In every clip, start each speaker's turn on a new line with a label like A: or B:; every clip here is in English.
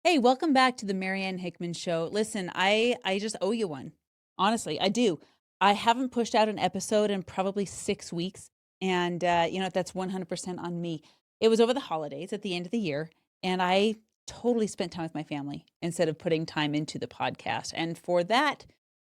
A: Hey, welcome back to the Marianne Hickman Show. Listen, I just owe you one. Honestly, I do. I haven't pushed out an episode in probably 6 weeks, and that's 100% on me. It was over the holidays at the end of the year, and I totally spent time with my family instead of putting time into the podcast. And for that,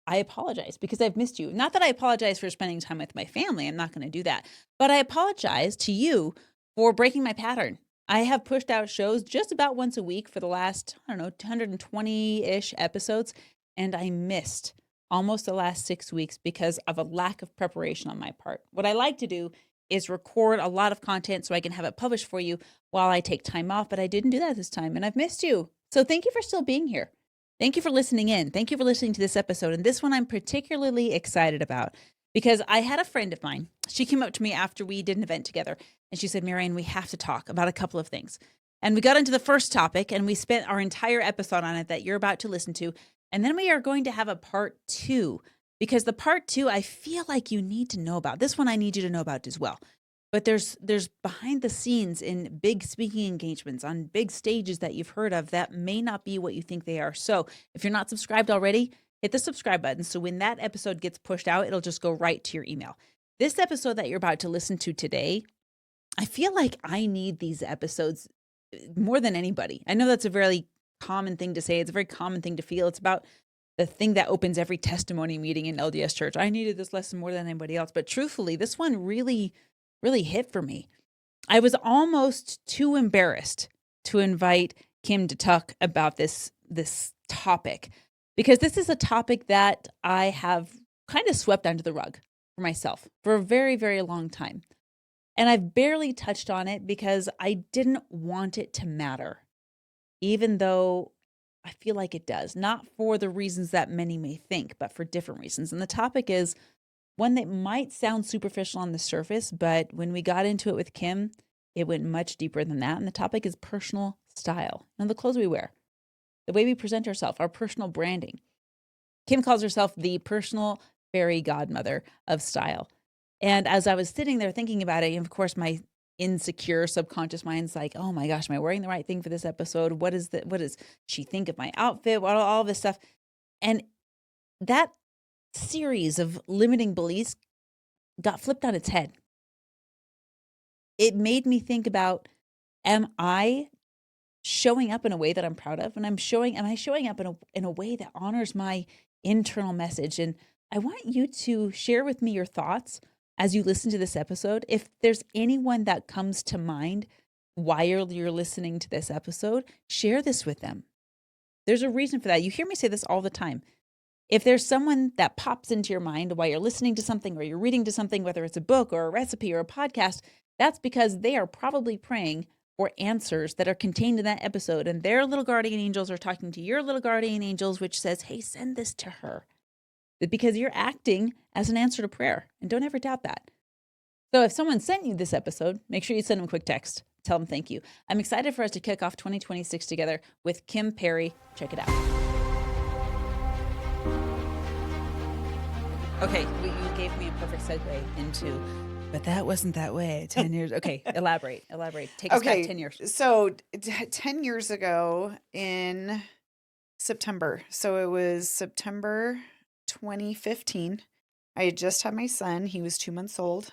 A: I apologize because I've missed you. Not that I apologize for spending time with my family. I'm not going to do that. But I apologize to you for breaking my pattern. I have pushed out shows just about once a week for the last, I don't know, 220-ish episodes, and I missed almost the last 6 weeks because of a lack of preparation on my part. What I like to do is record a lot of content so I can have it published for you while I take time off, but I didn't do that this time, and I've missed you. So thank you for still being here. Thank you for listening in. Thank you for listening to this episode. And this one I'm particularly excited about because I had a friend of mine. She came up to me after we did an event together and she said, Marianne, we have to talk about a couple of things. And we got into the first topic and we spent our entire episode on it that you're about to listen to. And then we are going to have a part two because the part two, I feel like you need to know about. This one I need you to know about as well. But there's behind the scenes in big speaking engagements on big stages that you've heard of that may not be what you think they are. So if you're not subscribed already, hit the subscribe button. So when that episode gets pushed out, it'll just go right to your email. This episode that you're about to listen to today, I feel like I need these episodes more than anybody. I know that's a very common thing to say. It's a very common thing to feel. It's about the thing that opens every testimony meeting in LDS church. I needed this lesson more than anybody else. But truthfully, this one really hit for me. I was almost too embarrassed to invite Kim to talk about this topic because this is a topic that I have kind of swept under the rug for myself for a very, very long time. And I've barely touched on it because I didn't want it to matter, even though I feel like it does, not for the reasons that many may think, but for different reasons. And the topic is one that might sound superficial on the surface, but when we got into it with Kim, it went much deeper than that. And the topic is personal style and the clothes we wear, the way we present ourselves, our personal branding. Kim calls herself the personal fairy godmother of style. And as I was sitting there thinking about it, and of course, my insecure subconscious mind's like, oh my gosh, am I wearing the right thing for this episode? What does she think of my outfit? What all this stuff? And that series of limiting beliefs got flipped on its head. It made me think about, am I showing up in a way that I'm proud of? And am I showing up in a way that honors my internal message? And I want you to share with me your thoughts as you listen to this episode. If there's anyone that comes to mind while you're listening to this episode, share this with them. There's a reason for that. You hear me say this all the time. If there's someone that pops into your mind while you're listening to something or you're reading to something, whether it's a book or a recipe or a podcast, that's because they are probably praying for answers that are contained in that episode. And their little guardian angels are talking to your little guardian angels, which says, hey, send this to her. Because you're acting as an answer to prayer. And don't ever doubt that. So if someone sent you this episode, make sure you send them a quick text. Tell them thank you. I'm excited for us to kick off 2026 together with Kim Parry. Check it out. Okay, you gave me a perfect segue into, but that wasn't that way 10 years. Okay, elaborate. Take us back 10 years.
B: So 10 years ago in September. So it was September 2015. I had just had my son. He was 2 months old.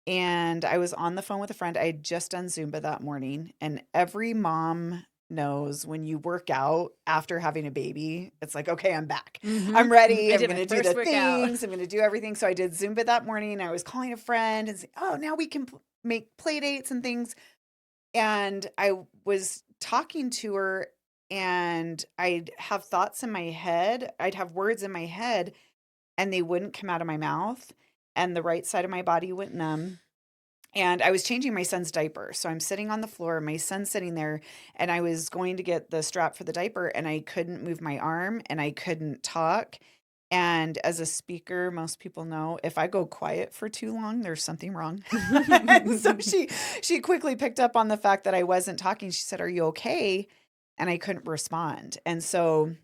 B: And I was on the phone with a friend. I had just done Zumba that morning. And every mom knows when you work out after having a baby, it's like, okay, I'm back. I'm ready. I'm going to do the things. I'm going to do everything. So I did Zumba that morning. I was calling a friend and saying, oh, now we can make play dates and things. And I was talking to her and I'd have thoughts in my head. I'd have words in my head and they wouldn't come out of my mouth. And the right side of my body went numb. And I was changing my son's diaper. So I'm sitting on the floor, my son's sitting there, and I was going to get the strap for the diaper, and I couldn't move my arm and I couldn't talk. And as a speaker, most people know if I go quiet for too long, there's something wrong. So she quickly picked up on the fact that I wasn't talking. She said, "Are you okay?" And I couldn't respond. And so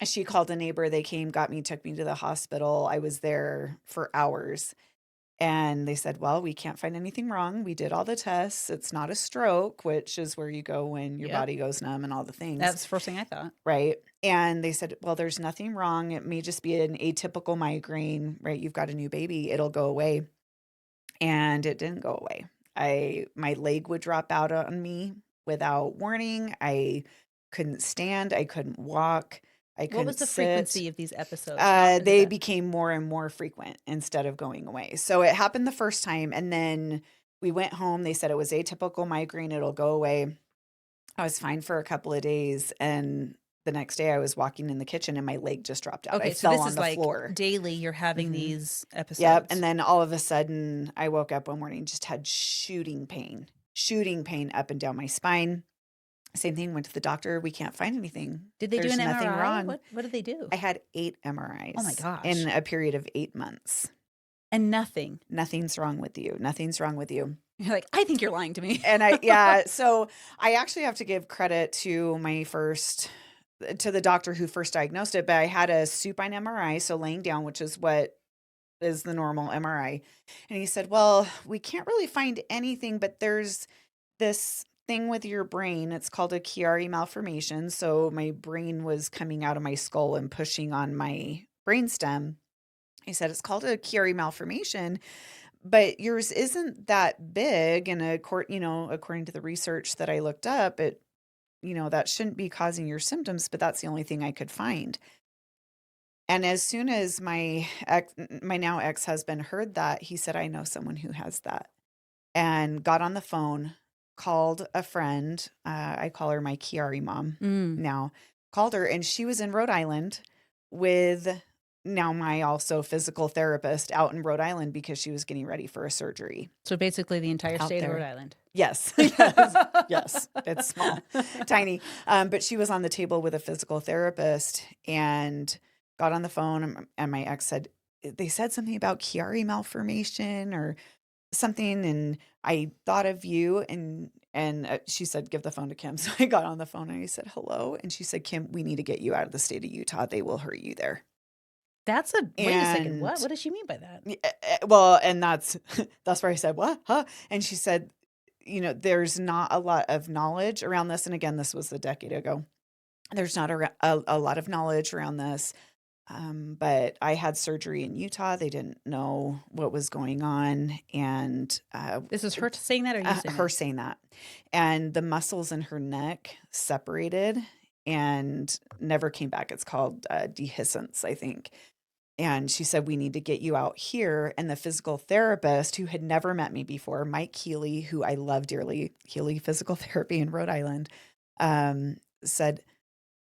B: she called a neighbor. They came, got me, took me to the hospital. I was there for hours. And they said, well, we can't find anything wrong. We did all the tests. It's not a stroke, which is where you go when your
A: Yep.
B: body goes numb and all the things.
A: That's the first thing I thought.
B: Right. And they said, well, there's nothing wrong. It may just be an atypical migraine, right? You've got a new baby. It'll go away. And it didn't go away. My leg would drop out on me without warning. I couldn't stand. I couldn't walk. I
A: What
B: couldn't
A: was the
B: sit.
A: frequency of these episodes? How often did
B: They
A: that-
B: became more and more frequent instead of going away. So it happened the first time, and then we went home. They said it was atypical migraine. It'll go away. I was fine for a couple of days, and the next day I was walking in the kitchen and my leg just dropped out.
A: Okay,
B: I
A: so
B: fell
A: this
B: on
A: is
B: the
A: like
B: floor.
A: daily you're having
B: Mhm.
A: these episodes.
B: Yep. And then all of a sudden I woke up one morning, just had shooting pain up and down my spine. Same thing, went to the doctor. We can't find anything.
A: Did they
B: There's
A: do an
B: nothing
A: MRI?
B: wrong.
A: What did they do?
B: I had 8 MRIs.
A: Oh my gosh.
B: In a period of 8 months.
A: And nothing.
B: Nothing's wrong with you. Nothing's wrong with you.
A: You're like, I think you're lying to me.
B: And so I actually have to give credit to to the doctor who first diagnosed it, but I had a supine MRI, so laying down, which is what is the normal MRI. And he said, well, we can't really find anything, but there's this thing with your brain. It's called a Chiari malformation. So my brain was coming out of my skull and pushing on my brainstem. He said, it's called a Chiari malformation, but yours isn't that big. And according to the research that I looked up, that shouldn't be causing your symptoms, but that's the only thing I could find. And as soon as my now ex-husband heard that, he said, I know someone who has that, and got on the phone, called a friend. I call her my Chiari mom now, called her, and she was in Rhode Island with now my also physical therapist out in Rhode Island because she was getting ready for a surgery.
A: So basically the entire
B: Out
A: state of
B: there.
A: Rhode Island.
B: Yes. Yes. It's small, tiny. But she was on the table with a physical therapist and got on the phone. And my ex said, they said something about Chiari malformation or something. And I thought of you. And she said, give the phone to Kim. So I got on the phone and I said, hello. And she said, Kim, we need to get you out of the state of Utah. They will hurt you there.
A: Wait a second.
B: And-
A: What does she mean by that?
B: Well, and that's where I said, what? Huh? And she said, there's not a lot of knowledge around this. And again, this was a decade ago. There's not a lot of knowledge around this. But I had surgery in Utah. They didn't know what was going on. And
A: This is her saying that or you saying
B: her
A: that?
B: saying that. And the muscles in her neck separated and never came back. It's called dehiscence, I think. And she said, we need to get you out here. And the physical therapist who had never met me before, Mike Healy, who I love dearly, Healy Physical Therapy in Rhode Island, said,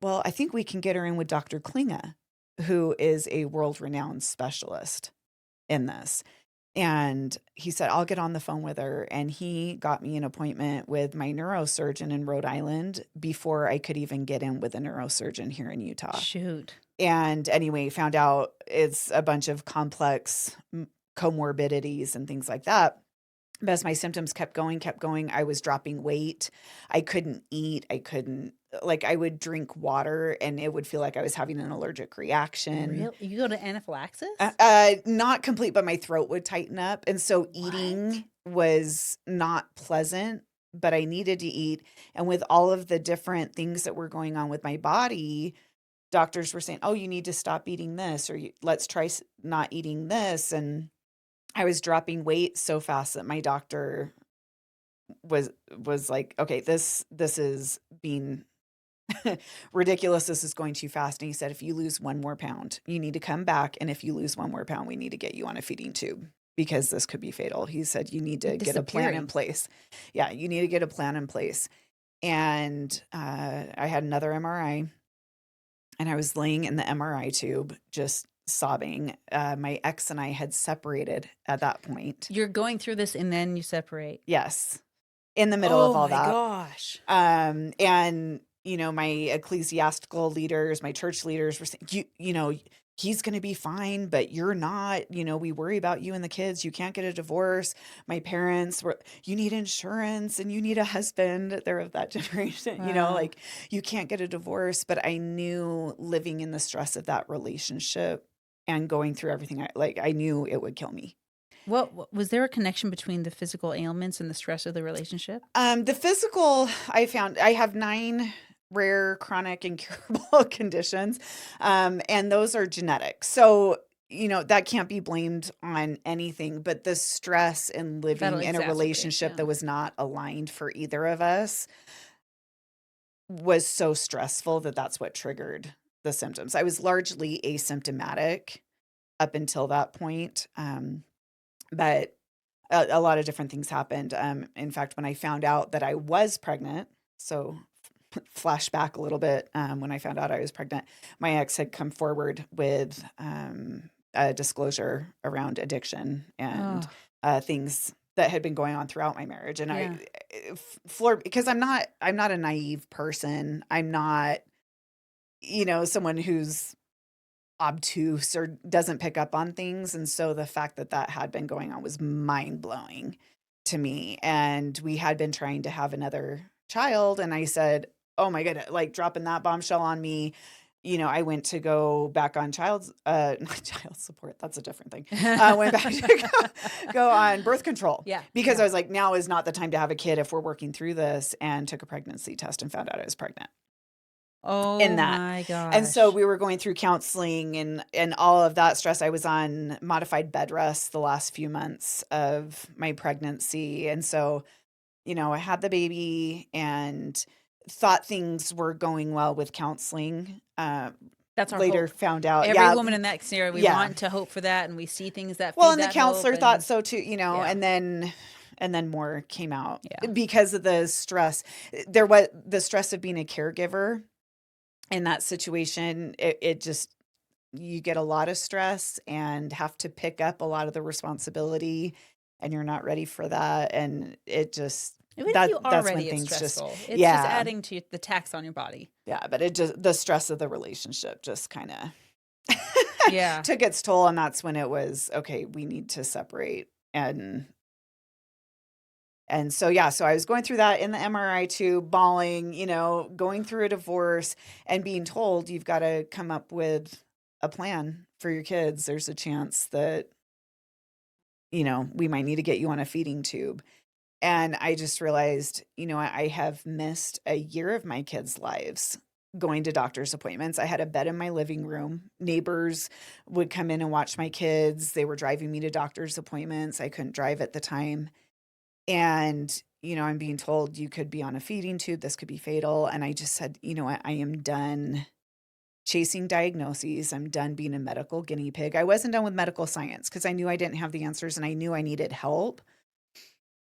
B: well, I think we can get her in with Dr. Klinga, who is a world-renowned specialist in this. And he said, I'll get on the phone with her. And he got me an appointment with my neurosurgeon in Rhode Island before I could even get in with a neurosurgeon here in Utah.
A: Shoot.
B: And anyway, found out it's a bunch of complex comorbidities and things like that. But as my symptoms kept going, I was dropping weight. I couldn't eat. I would drink water and it would feel like I was having an allergic reaction.
A: Really? You go to anaphylaxis?
B: Not complete, but my throat would tighten up. And so eating was not pleasant, but I needed to eat. And with all of the different things that were going on with my body, doctors were saying, oh, you need to stop eating this, or let's try not eating this. And I was dropping weight so fast that my doctor was like, okay, this is being ridiculous. This is going too fast. And he said, if you lose 1 more pound, you need to come back. And if you lose 1 more pound, we need to get you on a feeding tube because this could be fatal. He said, you need to get a plan in place. Yeah, you need to get a plan in place. And I had another MRI. And I was laying in the MRI tube, just sobbing. My ex and I had separated at that point.
A: You're going through this and then you separate.
B: Yes. In the middle of all that.
A: Oh my gosh.
B: And, my ecclesiastical leaders, my church leaders were saying, he's going to be fine, but you're not. We worry about you and the kids. You can't get a divorce. My parents were, you need insurance and you need a husband. They're of that generation,
A: Wow.
B: you can't get a divorce. But I knew living in the stress of that relationship and going through everything, I knew it would kill me.
A: Was there a connection between the physical ailments and the stress of the relationship?
B: The physical, I found I have 9 rare chronic incurable conditions, and those are genetic. So, that can't be blamed on anything, but the stress in
A: That'll
B: living in a
A: exacerbate,
B: relationship
A: yeah.
B: that was not aligned for either of us was so stressful that that's what triggered the symptoms. I was largely asymptomatic up until that point, but a lot of different things happened. In fact, when I found out that I was pregnant, so flashback a little bit, when I found out I was pregnant, my ex had come forward with a disclosure around addiction and
A: Oh,
B: things that had been going on throughout my marriage. And
A: yeah.
B: floored because I'm not a naive person. I'm not, someone who's obtuse or doesn't pick up on things. And so the fact that that had been going on was mind blowing to me. And we had been trying to have another child. And I said, oh my goodness, like dropping that bombshell on me. I went to go back on not child support. That's a different thing. Went back to go on birth control
A: Yeah,
B: because
A: yeah.
B: I was like, now is not the time to have a kid if we're working through this, and took a pregnancy test and found out I was pregnant in
A: Oh
B: that.
A: my
B: And so
A: gosh.
B: we were going through counseling and all of that stress. I was on modified bed rest the last few months of my pregnancy. And so, I had the baby and thought things were going well with counseling.
A: That's our
B: Later
A: hope.
B: found out,
A: Every
B: yeah,
A: woman in that scenario, we
B: yeah.
A: want to hope for that, and we see things that
B: Well,
A: feed
B: and the
A: that hope,
B: counselor thought
A: and
B: so too,
A: yeah,
B: and then more came out
A: yeah.
B: because of the stress. There was the stress of being a caregiver in that situation. It just, you get a lot of stress and have to pick up a lot of the responsibility, and you're not ready for that. And it just,
A: Even if you are
B: that's when
A: ready, it's
B: things just,
A: stressful. It's just
B: yeah,
A: adding to the tax on your body.
B: yeah. But it just, the stress of the relationship just kind of
A: Yeah.
B: took its toll. And that's when it was, okay, we need to separate. And so, yeah, so I was going through that in the MRI tube, bawling, going through a divorce and being told you've got to come up with a plan for your kids. There's a chance that, we might need to get you on a feeding tube. And I just realized, I have missed a year of my kids' lives going to doctor's appointments. I had a bed in my living room. Neighbors would come in and watch my kids. They were driving me to doctor's appointments. I couldn't drive at the time. And, I'm being told you could be on a feeding tube. This could be fatal. And I just said, you know what? I am done chasing diagnoses. I'm done being a medical guinea pig. I wasn't done with medical science because I knew I didn't have the answers and I knew I needed help.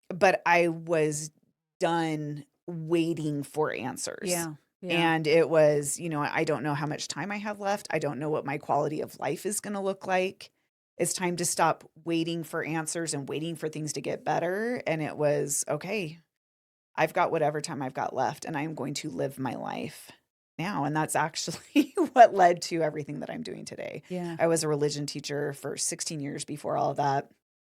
B: But I was done waiting for answers.
A: Yeah. Yeah.
B: And it was, I don't know how much time I have left. I don't know what my quality of life is going to look like. It's time to stop waiting for answers and waiting for things to get better. And it was, okay, I've got whatever time I've got left and I'm going to live my life now. And that's actually what led to everything that I'm doing today.
A: Yeah.
B: I was a religion teacher for 16 years before all of that.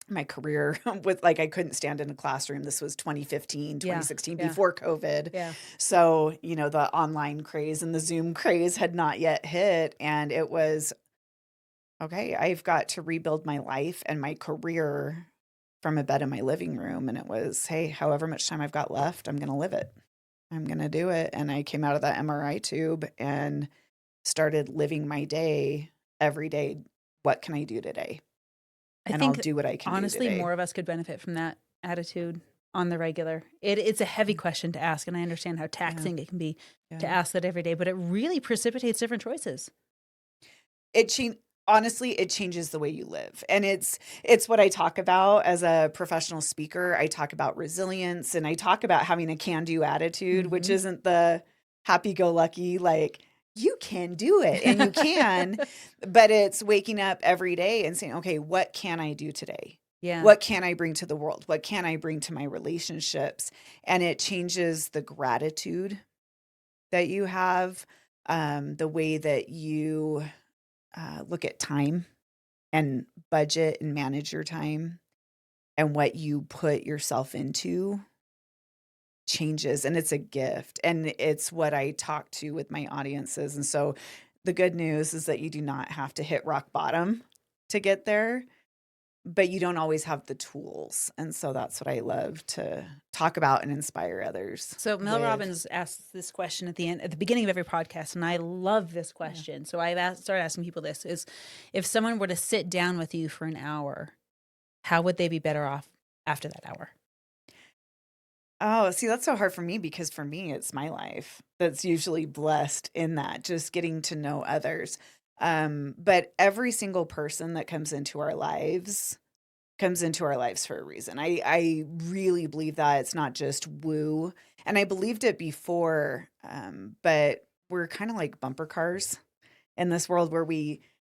B: My career with, like, I couldn't stand in a classroom. This was 2015,
A: Yeah.
B: 2016,
A: Yeah.
B: before COVID.
A: Yeah.
B: So, the online craze and the Zoom craze had not yet hit. And it was, okay, I've got to rebuild my life and my career from a bed in my living room. And it was, hey, however much time I've got left, I'm going to live it. I'm going to do it. And I came out of that MRI tube and started living my day every day. What can I do today?
A: I
B: And I'll
A: think
B: do what I can do
A: honestly,
B: today.
A: more of us could benefit from that attitude on the regular. It's a heavy
B: Mm.
A: question to ask, and I understand how taxing it can be to
B: Yeah.
A: ask that every day, but it really precipitates different choices.
B: Honestly, it changes the way you live. And it's what I talk about as a professional speaker. I talk about resilience and I talk about having a can-do attitude, which
A: Mhm.
B: isn't the happy-go-lucky, like, you can do it and you can, but it's waking up every day and saying, okay, what can I do today?
A: Yeah.
B: What can I bring to the world? What can I bring to my relationships? And it changes the gratitude that you have, the way that you look at time and budget and manage your time, and what you put yourself into changes. And it's a gift. And it's what I talk to with my audiences. And so the good news is that you do not have to hit rock bottom to get there. but you don't always have the tools. And so that's what I love to talk about and inspire others
A: So Mel
B: with.
A: Robbins asks this question at the beginning of every podcast, and I love this question. So I've started asking people this: is if someone were to sit down with you for an hour, how would they be better off after that hour?
B: Oh, see, that's so hard for me because for me, it's my life that's usually blessed in that, just getting to know others. But every single person that comes into our lives for a reason. I really believe that it's not just woo. And I believed it before, but we're kind of like bumper cars in this world where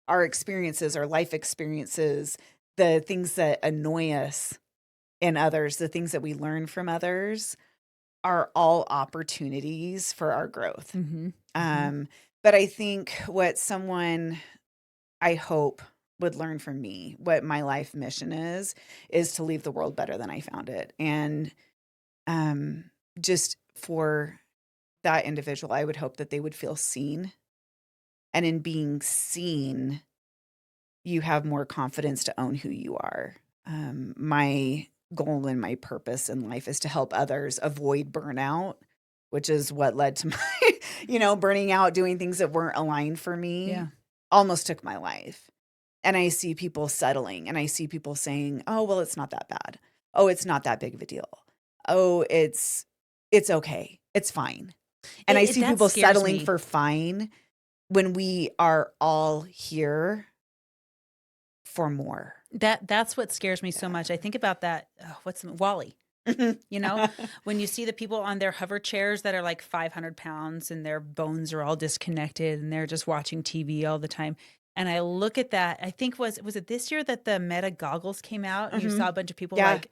B: our experiences, our life experiences, the things that annoy us in others, the things that we learn from others are all opportunities for our growth.
A: Mm-hmm.
B: But I think I hope would learn from me, what my life mission is to leave the world better than I found it. And just for that individual, I would hope that they would feel seen. And in being seen, you have more confidence to own who you are. My goal and my purpose in life is to help others avoid burnout, which is what led to my, burning out, doing things that weren't aligned for me.
A: Yeah.
B: Almost took my life. And I see people settling and I see people saying, oh, well, it's not that bad. Oh, it's not that big of a deal. Oh, it's okay. It's fine. And I see
A: That
B: people
A: scares
B: settling
A: me.
B: for fine when we are all here for more.
A: That's what scares me so much. I think about that. Wally? When you see the people on their hover chairs that are like 500 pounds and their bones are all disconnected and they're just watching TV all the time. And I look at that. I think was it this year that the Meta goggles came out and you saw a bunch of people like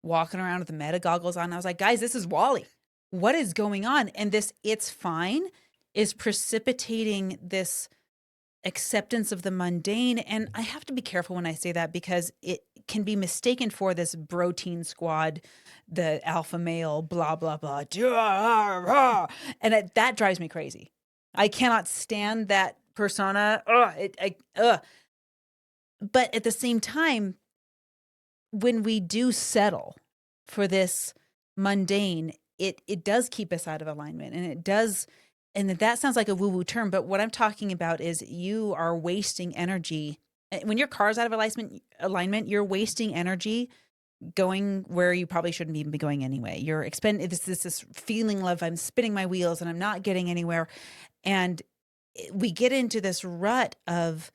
A: walking around with the Meta goggles on. I was like, guys, this is Wally. What is going on? And this "it's fine" is precipitating this acceptance of the mundane. And I have to be careful when I say that because it can be mistaken for this bro teen squad, the alpha male, blah, blah, blah. And that drives me crazy. I cannot stand that persona. But at the same time, when we do settle for this mundane, it does keep us out of alignment, and it does. And that sounds like a woo-woo term, but what I'm talking about is you are wasting energy. When your car's out of alignment, you're wasting energy going where you probably shouldn't even be going anyway. You're expending this feeling of I'm spinning my wheels and I'm not getting anywhere. And we get into this rut of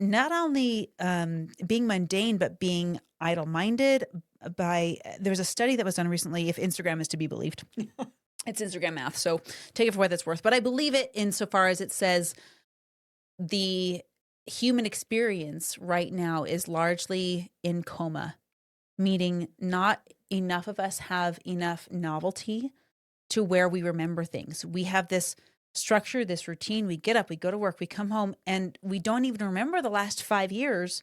A: not only being mundane, but being idle-minded. There's a study that was done recently, if Instagram is to be believed. It's Instagram math, so take it for what it's worth. But I believe it insofar as it says the human experience right now is largely in coma, meaning not enough of us have enough novelty to where we remember things. We have this structure, this routine. We get up, we go to work, we come home, and we don't even remember the last 5 years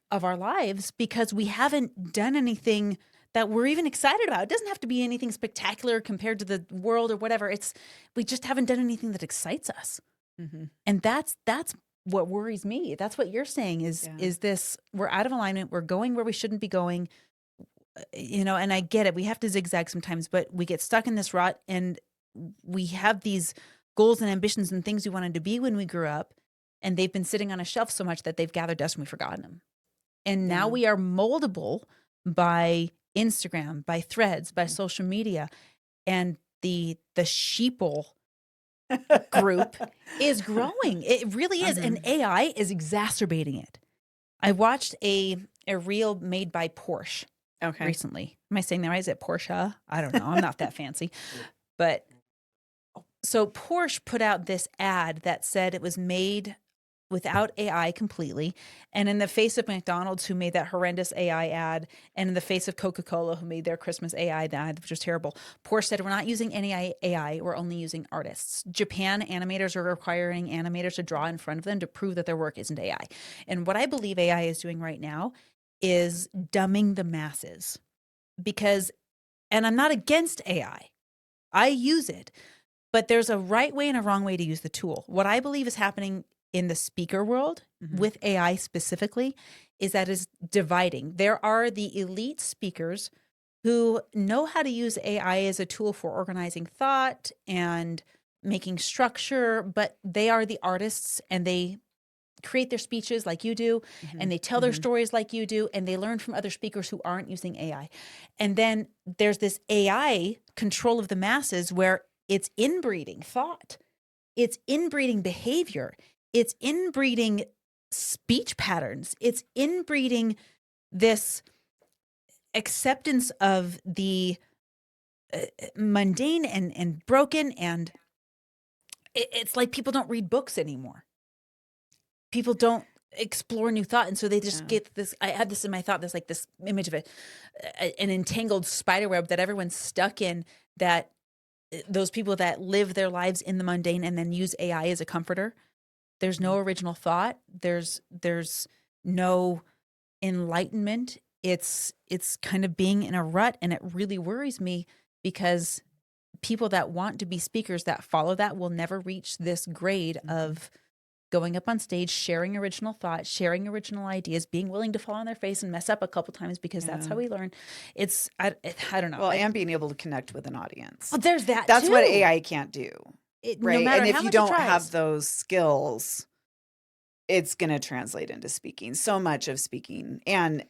A: of our lives because we haven't done anything that we're even excited about. It doesn't have to be anything spectacular compared to the world or whatever. We just haven't done anything that excites us. Mm-hmm. And that's what worries me. That's what you're saying is this, we're out of alignment. We're going where we shouldn't be going, and I get it. We have to zigzag sometimes, but we get stuck in this rut and we have these goals and ambitions and things we wanted to be when we grew up. And they've been sitting on a shelf so much that they've gathered dust and we've forgotten them. And now we are moldable by Instagram, by threads, by social media, and the sheeple group is growing. It really is, and AI is exacerbating it. I watched a reel made by Porsche recently. Am I saying that right? Is it Porsche? I don't know. I'm not that fancy, but so Porsche put out this ad that said it was made without AI completely. And in the face of McDonald's, who made that horrendous AI ad, and in the face of Coca-Cola, who made their Christmas AI ad, which was terrible, Porsche said, we're not using any AI, we're only using artists. Japan animators are requiring animators to draw in front of them to prove that their work isn't AI. And what I believe AI is doing right now is dumbing the masses. And I'm not against AI. I use it. But there's a right way and a wrong way to use the tool. What I believe is happening in the speaker world
B: Mhm.
A: with AI specifically is that is dividing. There are the elite speakers who know how to use AI as a tool for organizing thought and making structure, but they are the artists and they create their speeches like you do, and
B: Mhm.
A: they tell their
B: Mhm.
A: stories like you do, and they learn from other speakers who aren't using AI. And then there's this AI control of the masses where it's inbreeding thought, it's inbreeding behavior, it's inbreeding speech patterns, it's inbreeding this acceptance of the mundane and broken. And it's like people don't read books anymore. People don't explore new thought, and so they just
B: Yeah.
A: get this. I had this in my thought, this like this image of an entangled spider web that everyone's stuck in, that those people that live their lives in the mundane and then use AI as a comforter. There's no original thought. There's no enlightenment. It's kind of being in a rut, and it really worries me because people that want to be speakers that follow that will never reach this grade
B: Mhm.
A: of going up on stage, sharing original thought, sharing original ideas, being willing to fall on their face and mess up a couple times because that's
B: Yeah.
A: how we learn. I don't know.
B: Well, and being able to connect with an audience.
A: Well, there's that
B: That's what
A: too.
B: AI can't do,
A: No
B: right?
A: matter
B: And if
A: how
B: you
A: much it
B: don't have
A: tries.
B: those skills, it's going to translate into speaking. So much of speaking and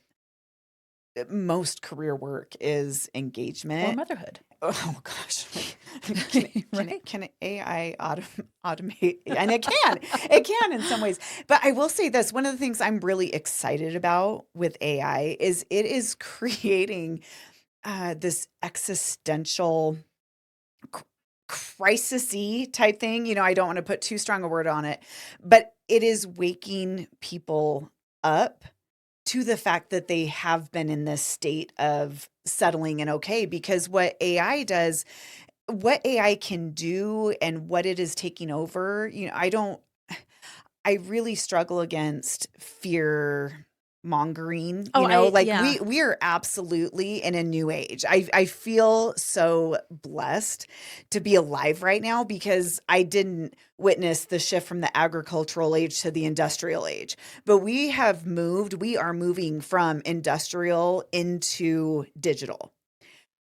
B: most career work is
A: Or
B: engagement.
A: motherhood.
B: Oh gosh.
A: Right?
B: Can AI automate? And it can in some ways. But I will say this, one of the things I'm really excited about with AI is it is creating this existential crisis-y type thing. I don't want to put too strong a word on it, but it is waking people up to the fact that they have been in this state of settling and okay, because what AI can do and what it is taking over, I really struggle against fear mongering,
A: Oh,
B: like
A: yeah.
B: we are absolutely in a new age. I feel so blessed to be alive right now because I didn't witness the shift from the agricultural age to the industrial age. But we are moving from industrial into digital,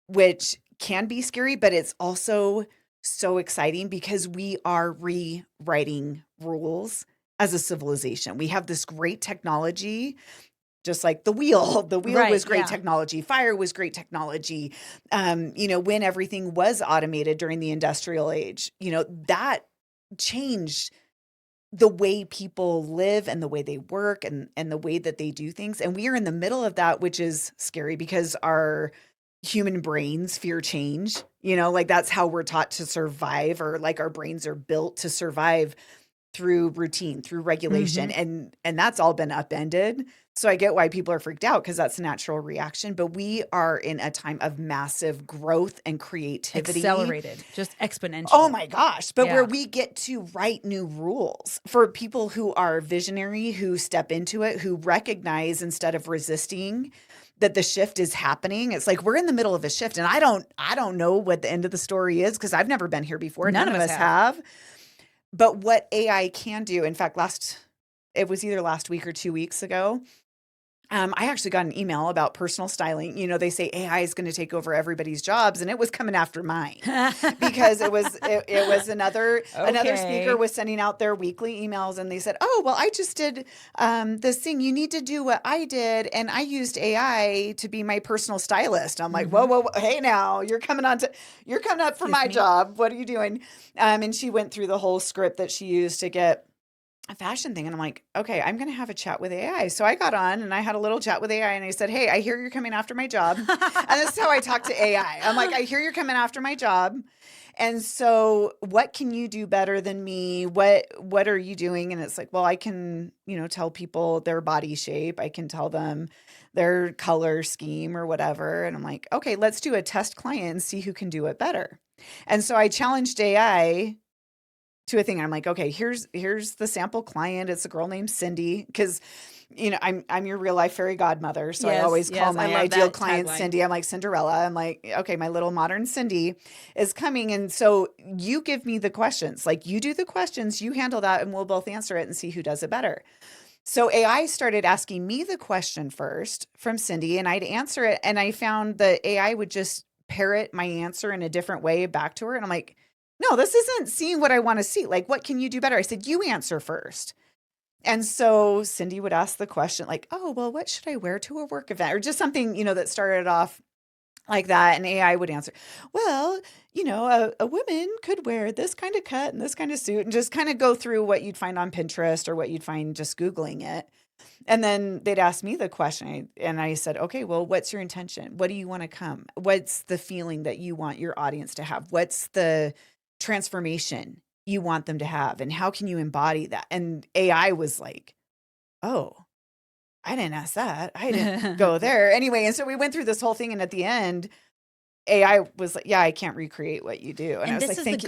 B: which can be scary, but it's also so exciting because we are rewriting rules as a civilization. We have this great technology, just like the wheel. The wheel
A: Right.
B: was great
A: Yeah.
B: technology. Fire was great technology. When everything was automated during the industrial age, that changed the way people live and the way they work and the way that they do things. And we are in the middle of that, which is scary because our human brains fear change. Like that's how we're taught to survive, or like our brains are built to survive through routine, through regulation.
A: Mm-hmm.
B: And that's all been upended. So I get why people are freaked out because that's a natural reaction. But we are in a time of massive growth and creativity.
A: Accelerated, just
B: Oh
A: exponential.
B: my gosh. But where
A: Yeah.
B: we get to write new rules for people who are visionary, who step into it, who recognize instead of resisting that the shift is happening. It's like we're in the middle of a shift. And I don't know what the end of the story is because I've never been here before.
A: None
B: None
A: of
B: of
A: us
B: us
A: have.
B: have. But what AI can do, in fact, it was either last week or 2 weeks ago, I actually got an email about personal styling. They say AI is going to take over everybody's jobs, and it was coming after mine because it was another speaker
A: Okay.
B: was sending out their weekly emails, and they said, "Oh, well, I just did this thing. You need to do what I did, and I used AI to be my personal stylist." I'm like, "Whoa,
A: Mm-hmm.
B: whoa, whoa, hey, now you're coming up for
A: Excuse
B: my
A: me.
B: job. What are you doing?" And she went through the whole script that she used to get a fashion thing. And I'm like, okay, I'm going to have a chat with AI. So I got on and I had a little chat with AI and I said, "Hey, I hear you're coming after my job." And this is how I talk to AI. I'm like, "I hear you're coming after my job. And so what can you do better than me? What are you doing?" And it's like, well, I can, tell people their body shape. I can tell them their color scheme or whatever. And I'm like, okay, let's do a test client and see who can do it better. And so I challenged AI to a thing. And I'm like, okay, here's the sample client. It's a girl named Cindy. Cause I'm your real life fairy godmother. So I always call my ideal client Cindy. I'm like Cinderella. I'm like, okay, my little modern Cindy is coming. And so you give me the questions, like you do the questions, you handle that, and we'll both answer it and see who does it better. So AI started asking me the question first from Cindy, and I'd answer it. And I found that AI would just parrot my answer in a different way back to her. And I'm like, no, this isn't seeing what I want to see. Like, what can you do better? I said, you answer first. And so Cindy would ask the question like, oh, well, what should I wear to a work event? Or just something, that started off like that. And AI would answer, well, a woman could wear this kind of cut and this kind of suit, and just kind of go through what you'd find on Pinterest or what you'd find just Googling it. And then they'd ask me the question, and I said, okay, well, what's your intention? What do you want to come? What's the feeling that you want your audience to have? What's the transformation you want them to have? And how can you embody that? And AI was like, oh, I didn't ask that. I didn't go there. Anyway, and so we went through this whole thing, and at the end, AI was like, yeah, I can't recreate what you do. And I was like, thank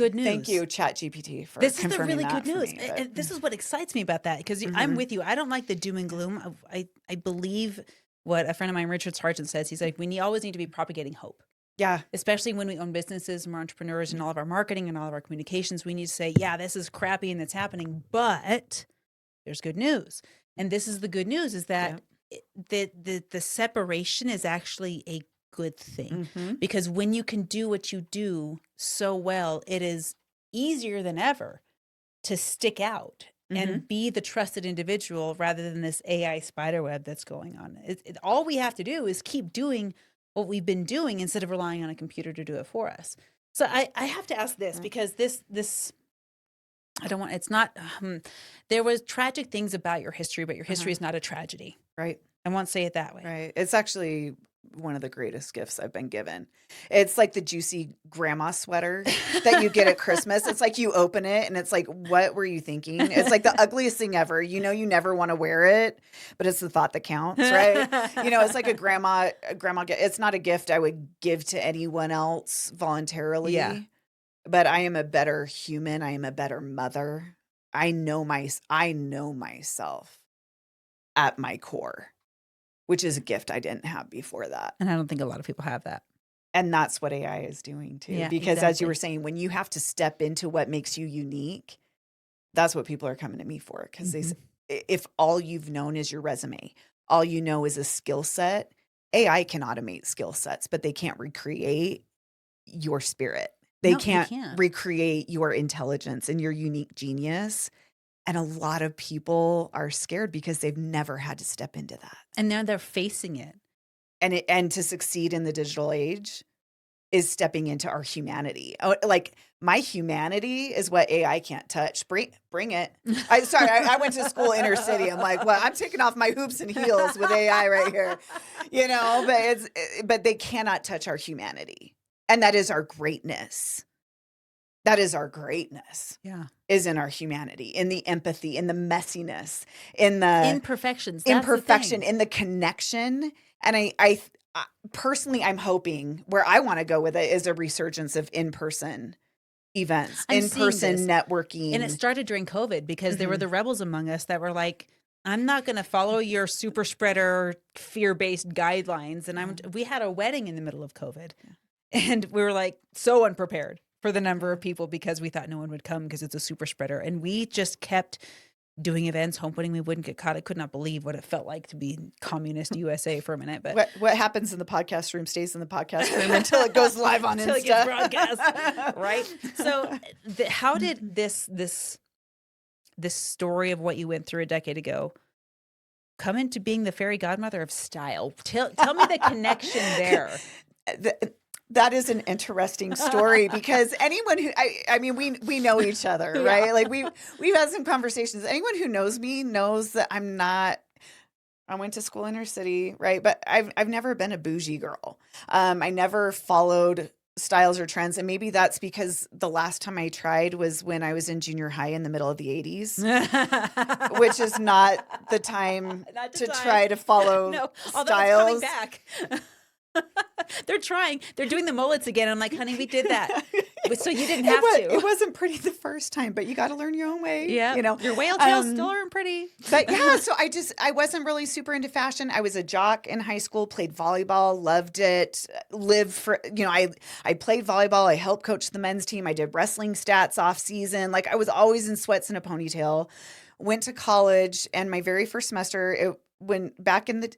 B: you, ChatGPT, for
A: this is the
B: confirming
A: really
B: that
A: good
B: for
A: news.
B: me,
A: And this is what excites me about that, because I'm with you. I don't like the doom and gloom. I believe what a friend of mine, Richard Sargent, says. He's like, always need to be propagating hope.
B: Yeah.
A: Especially when we own businesses and we're entrepreneurs, and all of our marketing and all of our communications, we need to say, yeah, this is crappy and it's happening, but there's good news. And this is the good news, is that the separation is actually a good thing, because when you can do what you do so well, it is easier than ever to stick out and be the trusted individual, rather than this AI spiderweb that's going on. All we have to do is keep doing what we've been doing instead of relying on a computer to do it for us. So I have to ask this, because this I don't want, it's not, there was tragic things about your history, but your history is not a tragedy.
B: Right.
A: I won't say it that way.
B: Right. It's actually one of the greatest gifts I've been given. It's like the juicy grandma sweater that you get at Christmas. It's like you open it and it's like, what were you thinking? It's like the ugliest thing ever. You never want to wear it, but it's the thought that counts, right? It's like a grandma gift. It's not a gift I would give to anyone else voluntarily.
A: Yeah.
B: But I am a better human. I am a better mother. I know myself at my core, which is a gift I didn't have before that.
A: And I don't think a lot of people have that.
B: And that's what AI is doing too.
A: Yeah,
B: because as you were saying, when you have to step into what makes you unique, that's what people are coming to me for. Because if all you've known is your resume, all you know is a skill set, AI can automate skill sets, but they can't recreate your spirit. They can't recreate your intelligence and your unique genius. And a lot of people are scared because they've never had to step into that.
A: And now they're facing it.
B: And to succeed in the digital age is stepping into our humanity. Like, my humanity is what AI can't touch. Bring it. I went to school inner city. I'm like, well, I'm taking off my hoops and heels with AI right here, but they cannot touch our humanity. And that is our greatness. That is our greatness.
A: Yeah.
B: Is in our humanity, in the empathy, in the messiness, in the
A: imperfections,
B: in the connection. And I personally, I'm hoping, where I want to go with it is a resurgence of in-person events, in-person networking.
A: And it started during COVID, because there were the rebels among us that were like, I'm not going to follow your super spreader fear-based guidelines. And we had a wedding in the middle of COVID. Yeah. And we were like so unprepared for the number of people, because we thought no one would come because it's a super spreader. And we just kept doing events, hoping we wouldn't get caught. I could not believe what it felt like to be communist USA for a minute. But
B: what happens in the podcast room stays in the podcast room until it goes live on Insta.
A: Until it gets broadcast, right? So how did this story of what you went through a decade ago come into being the fairy godmother of style? Tell me the connection there.
B: That is an interesting story, because anyone who, I mean, we know each other, right? Like we've had some conversations. Anyone who knows me knows that I went to school inner city, right? But I've never been a bougie girl. I never followed styles or trends. And maybe that's because the last time I tried was when I was in junior high in the middle of the 80s, which is not the time to try to follow
A: although
B: styles.
A: it's coming back. They're trying. They're doing the mullets again. I'm like, honey, we did that. So you didn't have
B: It wasn't pretty the first time, but you got to learn your own way.
A: Yeah.
B: You know,
A: your whale tails still aren't pretty.
B: But yeah, so I wasn't really super into fashion. I was a jock in high school, played volleyball, loved it, lived for, I played volleyball. I helped coach the men's team. I did wrestling stats off season. Like I was always in sweats and a ponytail. Went to college, and my very first semester, when back in the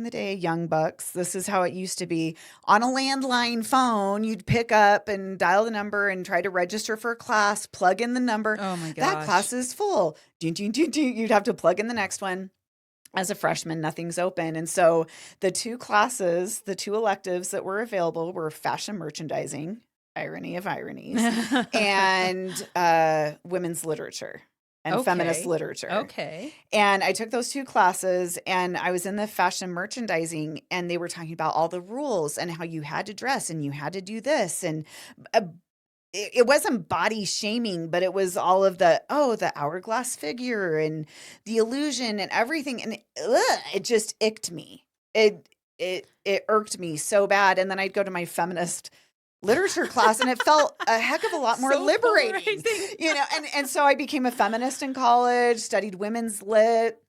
B: day, young bucks, this is how it used to be. On a landline phone, you'd pick up and dial the number and try to register for a class, plug in the number.
A: Oh my gosh.
B: That class is full. You'd have to plug in the next one. As a freshman, nothing's open. And so the two electives that were available were fashion merchandising, irony of ironies, and women's literature. And feminist literature.
A: Okay.
B: And I took those two classes, and I was in the fashion merchandising, and they were talking about all the rules and how you had to dress and you had to do this. And it wasn't body shaming, but it was all of the hourglass figure and the illusion and everything. And it just icked me. It irked me so bad. And then I'd go to my feminist literature class, and it felt a heck of a lot more liberating, and so I became a feminist in college, studied women's lit,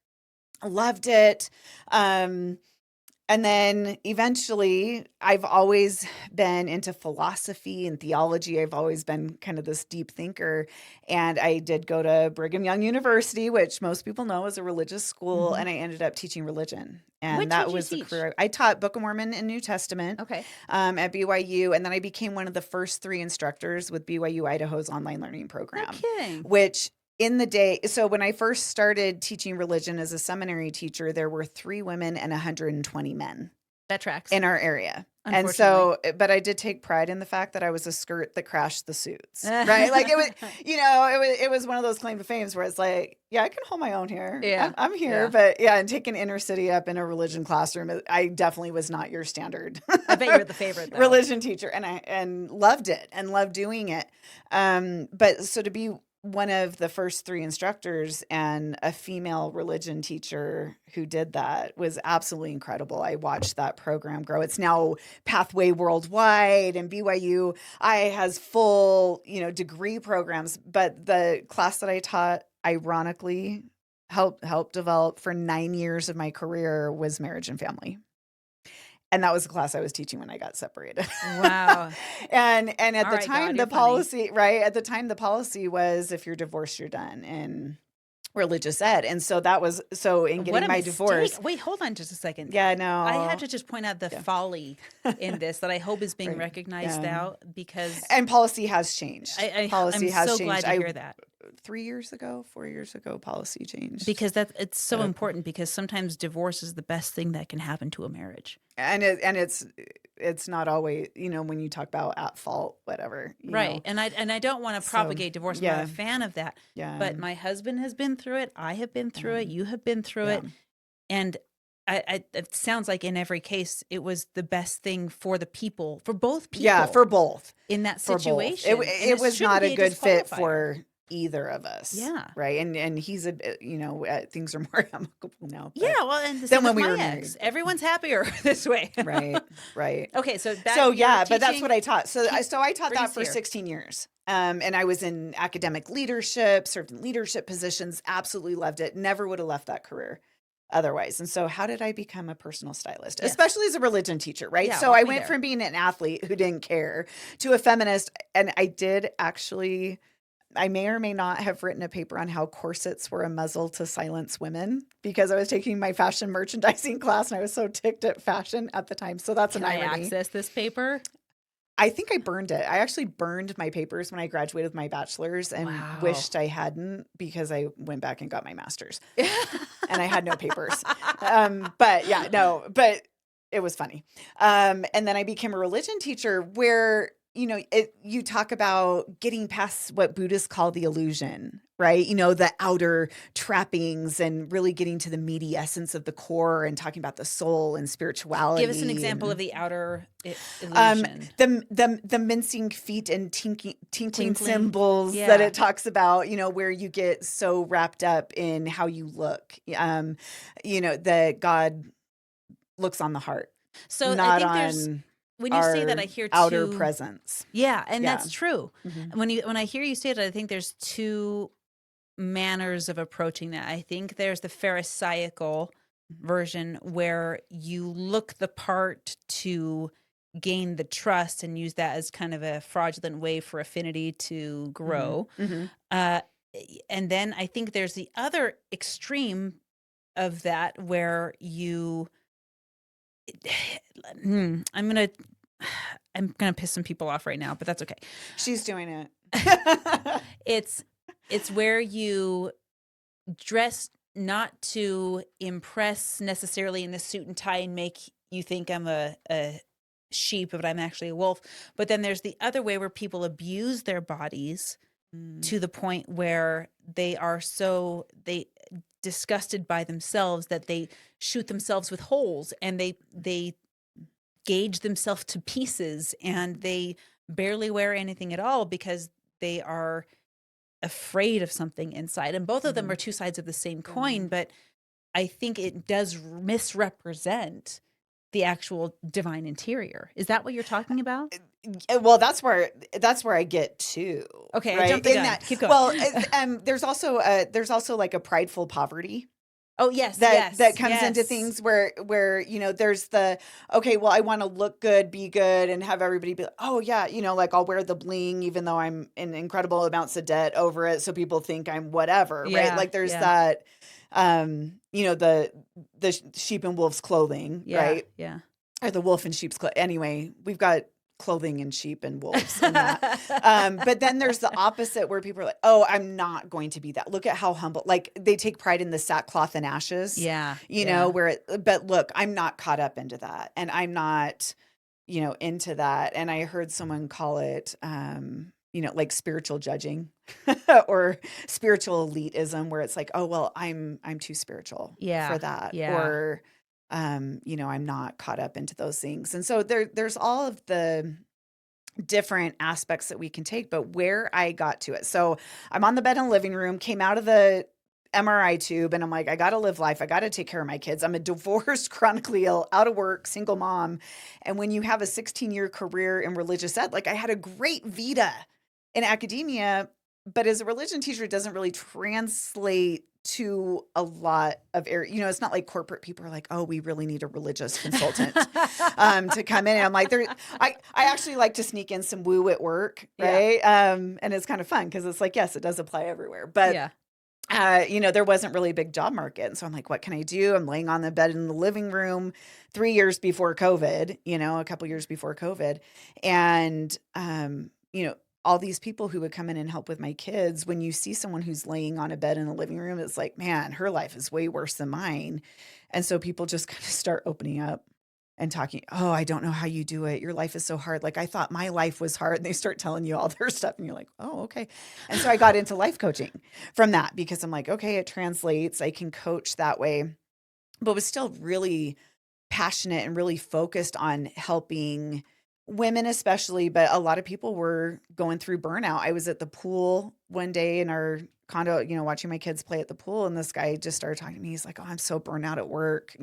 B: loved it. And then eventually I've always been into philosophy and theology. I've always been kind of this deep thinker. And I did go to Brigham Young University, which most people know is a religious school. And I ended up teaching religion. And that was the career. I taught Book of Mormon and New Testament at BYU. And then I became one of the first 3 instructors with BYU Idaho's online learning program.
A: No kidding.
B: Which in the day, so when I first started teaching religion as a seminary teacher, there were 3 women and 120 men.
A: That tracks.
B: In our area. And so, but I did take pride in the fact that I was a skirt that crashed the suits, right? Like it was, it was one of those claim to fames where it's like, yeah, I can hold my own here.
A: Yeah.
B: I'm here. Yeah. But yeah, and taking inner city up in a religion classroom, I definitely was not your standard.
A: I bet you were the favorite though.
B: Religion teacher. And loved it and loved doing it. But so to be one of the first 3 instructors and a female religion teacher who did that was absolutely incredible. I watched that program grow. It's now Pathway Worldwide, and BYU has full, degree programs. But the class that I taught, ironically, helped develop for 9 years of my career was marriage and family. And that was the class I was teaching when I got separated.
A: Wow.
B: And at the time, the policy, right? At the time, the policy was if you're divorced, you're done in religious ed. And so that was, in getting my divorce.
A: Wait, hold on just a second.
B: Yeah, no.
A: I have to just point out the folly in this that I hope is being recognized now because.
B: And policy has changed.
A: Policy has changed. Glad to hear that.
B: 4 years ago, policy changed.
A: Because it's so important because sometimes divorce is the best thing that can happen to a marriage.
B: And it's not always, when you talk about at fault, whatever.
A: Right. And I don't want to propagate divorce. I'm not a fan of that.
B: Yeah.
A: But my husband has been through it. I have been through it. You have been through it. And it sounds like in every case, it was the best thing for the people, for both people.
B: Yeah, for both.
A: In that situation.
B: It was not a good fit for either of us.
A: Yeah.
B: Right. And he's things are more amicable now.
A: Yeah. Well, and
B: then when we were
A: married. Everyone's happier this way.
B: Right.
A: Okay. So
B: but that's what I taught. So I taught that for 16 years. And I was in academic leadership, served in leadership positions, absolutely loved it. Never would have left that career otherwise. And so how did I become a personal stylist, especially as a religion teacher, right?
A: Yeah,
B: so I went from being an athlete who didn't care to a feminist. And I did actually, I may or may not have written a paper on how corsets were a muzzle to silence women because I was taking my fashion merchandising class and I was so ticked at fashion at the time. So that's an irony.
A: Can I access this paper?
B: I think I burned it. I actually burned my papers when I graduated with my bachelor's and wished I hadn't because I went back and got my master's and I had no papers. But it was funny. And then I became a religion teacher where you talk about getting past what Buddhists call the illusion, right? The outer trappings and really getting to the meaty essence of the core and talking about the soul and spirituality.
A: Give us an example of the outer illusion.
B: The mincing feet and tinkling cymbals that it talks about, where you get so wrapped up in how you look, that God looks on the heart.
A: So I
B: not
A: think there's,
B: on
A: when you say that,
B: our
A: I hear
B: outer
A: two.
B: presence.
A: Yeah, and
B: Yeah.
A: that's true.
B: Mhm.
A: And when I hear you say that, I think there's two manners of approaching that. I think there's the pharisaical version where you look the part to gain the trust and use that as kind of a fraudulent way for affinity to
B: Mhm.
A: grow.
B: Mhm.
A: Uh, and then I think there's the other extreme of that where you I'm gonna I'm gonna piss some people off right now, but that's okay.
B: She's doing it.
A: It's where you dress not to impress necessarily in the suit and tie and make you think I'm a sheep, but I'm actually a wolf. But then there's the other way where people abuse their bodies
B: Mm.
A: to the point where they are so they disgusted by themselves that they shoot themselves with holes, and they gauge themselves to pieces, and they barely wear anything at all because they are afraid of something inside. And both of them are
B: Mhm.
A: two sides of the same
B: Yeah.
A: coin, but I think it does misrepresent the actual divine interior. Is that what you're talking about?
B: Well, that's where I get to,
A: Okay, I
B: right?
A: jumped the
B: In
A: gun.
B: that,
A: Keep going.
B: well, there's also like a prideful poverty
A: Oh, yes,
B: that
A: yes,
B: comes into
A: yes.
B: things where there's the, okay, well, I want to look good, be good, and have everybody be like, oh yeah, like I'll wear the bling even though I'm in incredible amounts of debt over it, so people think I'm whatever, right?
A: Yeah,
B: Like there's
A: yeah,
B: that, the sheep and wolves clothing,
A: yeah,
B: right?
A: yeah.
B: Or the wolf in sheep's clothing. Anyway, we've got clothing in sheep and wolves and that. But then there's the opposite where people are like, oh, I'm not going to be that. Look at how humble. Like they take pride in the sackcloth and ashes,
A: Yeah, yeah.
B: but look, I'm not caught up into that. And I'm not, into that. And I heard someone call it, like spiritual judging or spiritual elitism, where it's like, oh, well, I'm too spiritual for
A: Yeah,
B: that.
A: yeah.
B: Or, I'm not caught up into those things. And so there's all of the different aspects that we can take, but where I got to it. So I'm on the bed in the living room, came out of the MRI tube, and I'm like, I got to live life. I got to take care of my kids. I'm a divorced, chronically ill, out of work, single mom. And when you have a 16-year career in religious ed, like I had a great vita in academia, but as a religion teacher, it doesn't really translate to a lot of area. It's not like corporate people are like, oh, we really need a religious consultant to come in. And I'm like, I actually like to sneak in some woo at work,
A: Yeah.
B: right? And it's kind of fun because it's like, yes, it does apply everywhere. But
A: Yeah.
B: there wasn't really a big job market. And so I'm like, what can I do? I'm laying on the bed in the living room 3 years before COVID, a couple years before COVID. And, all these people who would come in and help with my kids, when you see someone who's laying on a bed in the living room, it's like, man, her life is way worse than mine. And so people just kind of start opening up and talking, oh, I don't know how you do it. Your life is so hard. Like I thought my life was hard. And they start telling you all their stuff and you're like, oh, okay. And so I got into life coaching from that because I'm like, okay, it translates. I can coach that way, but was still really passionate and really focused on helping women especially, but a lot of people were going through burnout. I was at the pool one day in our condo, watching my kids play at the pool, and this guy just started talking to me. He's like, oh, I'm so burnt out at work.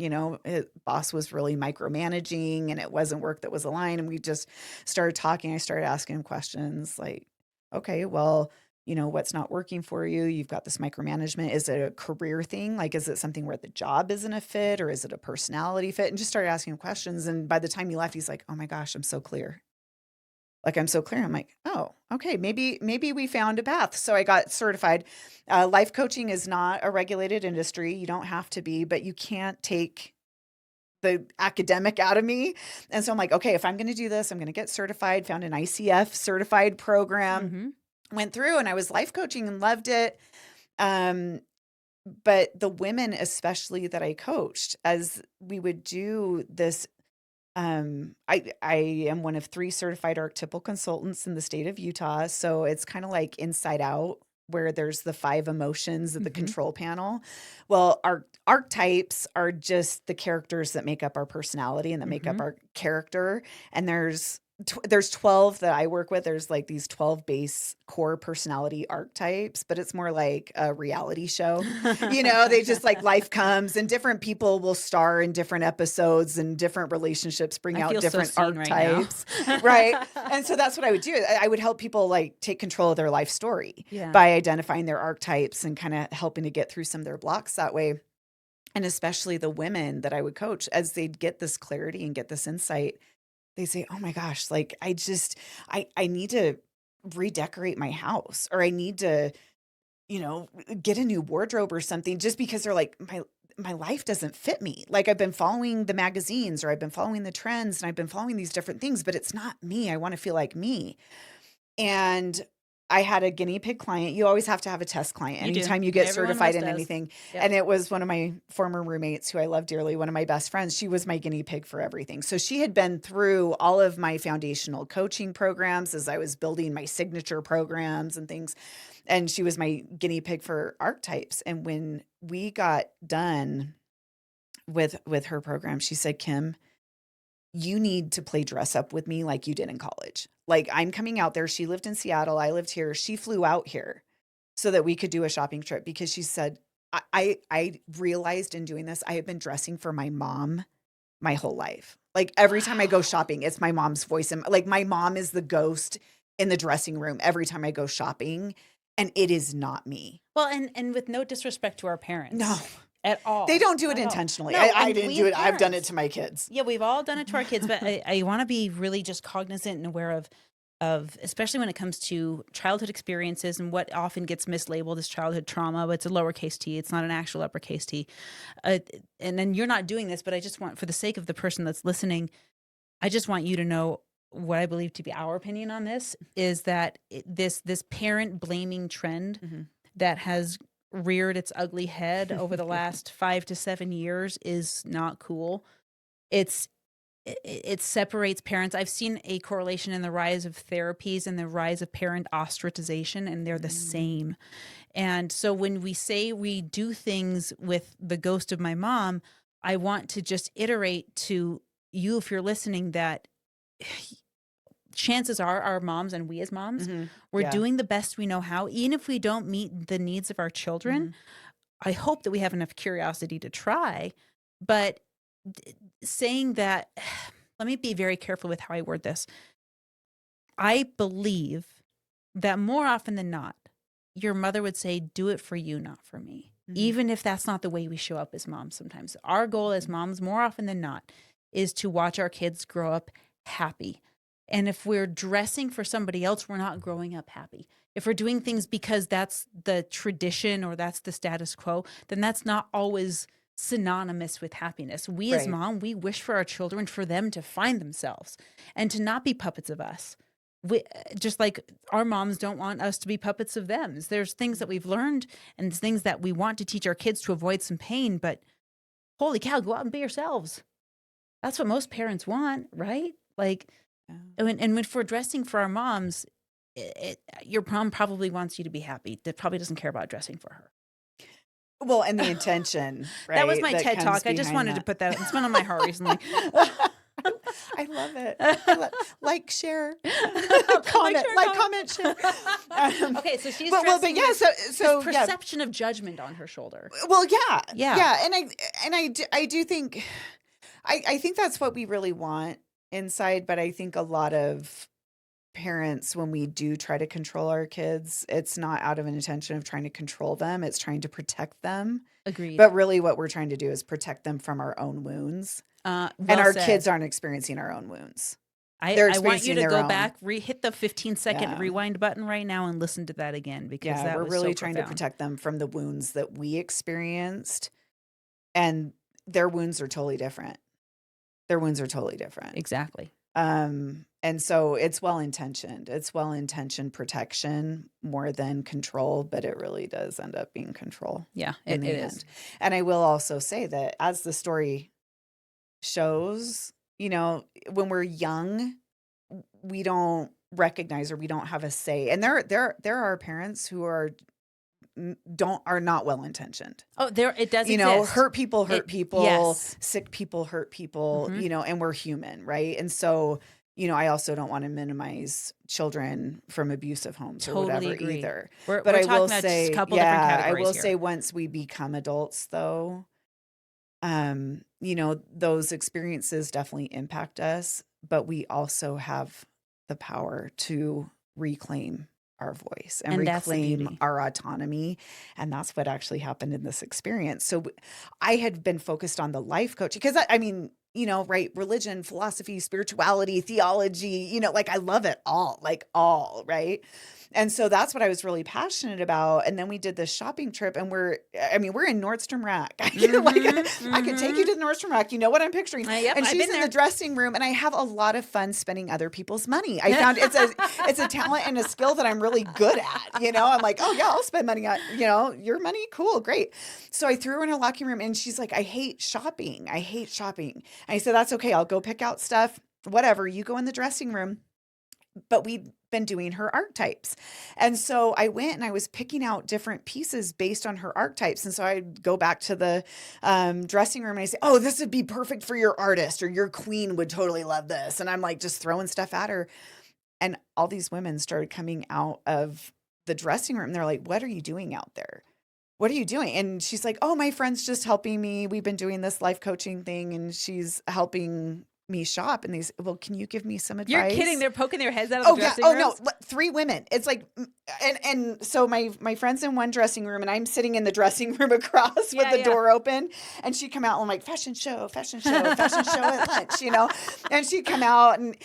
B: His boss was really micromanaging and it wasn't work that was aligned. And we just started talking. I started asking him questions like, okay, well, what's not working for you? You've got this micromanagement. Is it a career thing? Like, is it something where the job isn't a fit, or is it a personality fit? And just started asking him questions. And by the time he left, he's like, oh my gosh, I'm so clear. Like, I'm so clear. I'm like, oh, okay, maybe we found a path. So I got certified. Life coaching is not a regulated industry. You don't have to be, but you can't take the academic out of me. And so I'm like, okay, if I'm going to do this, I'm going to get certified, found an ICF certified program.
A: Mhm.
B: Went through and I was life coaching and loved it. But the women, especially that I coached, as we would do this, I am one of 3 certified archetypal consultants in the state of Utah. So it's kind of like Inside Out, where there's the 5 emotions of the
A: Mhm.
B: control panel. Well, our archetypes are just the characters that make up our personality and that make up
A: Mhm.
B: our character. And there's there's 12 that I work with. There's like these 12 base core personality archetypes, but it's more like a reality show. They just like life comes and different people will star in different episodes and different relationships bring
A: I
B: out
A: feel so
B: different
A: seen right now.
B: archetypes. Right. And so that's what I would do. I would help people like take control of their life story
A: Yeah.
B: by identifying their archetypes and kind of helping to get through some of their blocks that way. And especially the women that I would coach, as they'd get this clarity and get this insight, they say, oh my gosh, like I need to redecorate my house, or I need to, get a new wardrobe or something, just because they're like, my life doesn't fit me. Like, I've been following the magazines, or I've been following the trends, and I've been following these different things, but it's not me. I want to feel like me. And I had a guinea pig client. You always have to have a test client
A: You do.
B: anytime you get
A: Everyone
B: certified
A: else
B: in
A: does.
B: anything.
A: Yep.
B: And it was one of my former roommates who I love dearly, one of my best friends. She was my guinea pig for everything. So she had been through all of my foundational coaching programs as I was building my signature programs and things. And she was my guinea pig for archetypes. And when we got done with her program, she said, Kim, you need to play dress up with me like you did in college. Like, I'm coming out there. She lived in Seattle. I lived here. She flew out here so that we could do a shopping trip, because she said, I realized in doing this, I have been dressing for my mom my whole life. Like, every time I go shopping, it's my mom's voice. And like, my mom is the ghost in the dressing room every time I go shopping. And it is not me.
A: Well, and with no disrespect to our parents.
B: No.
A: At all.
B: They don't do it
A: At all.
B: intentionally.
A: No,
B: I
A: and
B: didn't
A: we
B: do
A: as
B: it. I've done it
A: parents.
B: to my kids.
A: Yeah, we've all done it to our kids, but I want to be really just cognizant and aware of, especially when it comes to childhood experiences and what often gets mislabeled as childhood trauma, but it's a lowercase t. It's not an actual uppercase T. And then you're not doing this, but I just want, for the sake of the person that's listening, I just want you to know what I believe to be our opinion on this is that this parent blaming trend that has reared its ugly head over the last 5 to 7 years is not cool. It separates parents. I've seen a correlation in the rise of therapies and the rise of parent ostracization, and they're the same. And so when we say we do things with the ghost of my mom, I want to just iterate to you, if you're listening, that chances are our moms and we as moms, we're doing the best we know how, even if we don't meet the needs of our children. I hope that we have enough curiosity to try, but saying that, let me be very careful with how I word this. I believe that more often than not, your mother would say, do it for you, not for me. Even if that's not the way we show up as moms sometimes. Our goal as moms, more often than not, is to watch our kids grow up happy. And if we're dressing for somebody else, we're not growing up happy. If we're doing things because that's the tradition or that's the status quo, then that's not always synonymous with happiness. We as mom, we wish for our children, for them to find themselves and to not be puppets of us. We, just like our moms don't want us to be puppets of them. There's things that we've learned and things that we want to teach our kids to avoid some pain, but holy cow, go out and be yourselves. That's what most parents want, right? Like, and if we're dressing for our moms, your mom probably wants you to be happy. That probably doesn't care about dressing for her.
B: Well, and the intention, right?
A: That was my TED Talk. I just wanted to put that. It's been on my heart recently.
B: I love it. Like, share, comment, comment, share.
A: Okay, so she's
B: but yeah, so
A: perception of judgment on her shoulder.
B: Well, yeah, and I do think, I think that's what we really want inside, but I think a lot of parents, when we do try to control our kids, it's not out of an intention of trying to control them. It's trying to protect them.
A: Agreed.
B: But really what we're trying to do is protect them from our own wounds. And our kids aren't experiencing our own wounds.
A: I want you to go back, hit the 15-second rewind button right now and listen to that again, because that
B: we're
A: was
B: really
A: so
B: trying
A: profound.
B: to protect them from the wounds that we experienced. And their wounds are totally different. Their wounds are totally different.
A: Exactly.
B: And so it's well-intentioned. It's well-intentioned protection more than control, but it really does end up being control.
A: Yeah,
B: it is. And I will also say that as the story shows, when we're young, we don't recognize, or we don't have a say. And there are parents who are not well-intentioned.
A: Oh, it does exist.
B: Hurt people hurt people.
A: Yes.
B: Sick people hurt people, and we're human, right? And so, I also don't want to minimize children from abusive homes or
A: Totally
B: whatever
A: agree.
B: either.
A: We're
B: But
A: we're
B: I
A: talking
B: will
A: about just a
B: say,
A: couple different
B: I
A: categories
B: will
A: here.
B: say once we become adults though, those experiences definitely impact us, but we also have the power to reclaim our voice and
A: And that's the
B: reclaim
A: beauty.
B: our autonomy. And that's what actually happened in this experience. So I had been focused on the life coaching because I mean, right, religion, philosophy, spirituality, theology, like I love it all, like all, right? And so that's what I was really passionate about. And then we did this shopping trip and we're in Nordstrom Rack. I could take you to the Nordstrom Rack. You know what I'm picturing.
A: Yep,
B: And
A: I've
B: she's
A: been
B: in
A: there.
B: the dressing room and I have a lot of fun spending other people's money. I found it's a talent and a skill that I'm really good at. I'm like, oh yeah, I'll spend money on, your money. Cool. Great. So I threw her in a locking room and she's like, I hate shopping. And I said, that's okay. I'll go pick out stuff, whatever. You go in the dressing room. But we'd been doing her archetypes. And so I went and I was picking out different pieces based on her archetypes. And so I'd go back to the dressing room and I say, oh, this would be perfect for your artist or your queen would totally love this. And I'm like just throwing stuff at her. And all these women started coming out of the dressing room. They're like, what are you doing out there? What are you doing? And she's like, oh, my friend's just helping me. We've been doing this life coaching thing and she's helping me shop. And they say, well, can you give me some advice?
A: You're kidding. They're poking their heads out of the dressing
B: room.
A: rooms?
B: Oh, no. 3 women. It's like, and so my friend's in one dressing room and I'm sitting in the dressing room across with the door open. And she'd come out and I'm like, fashion show at lunch, and she'd come out and,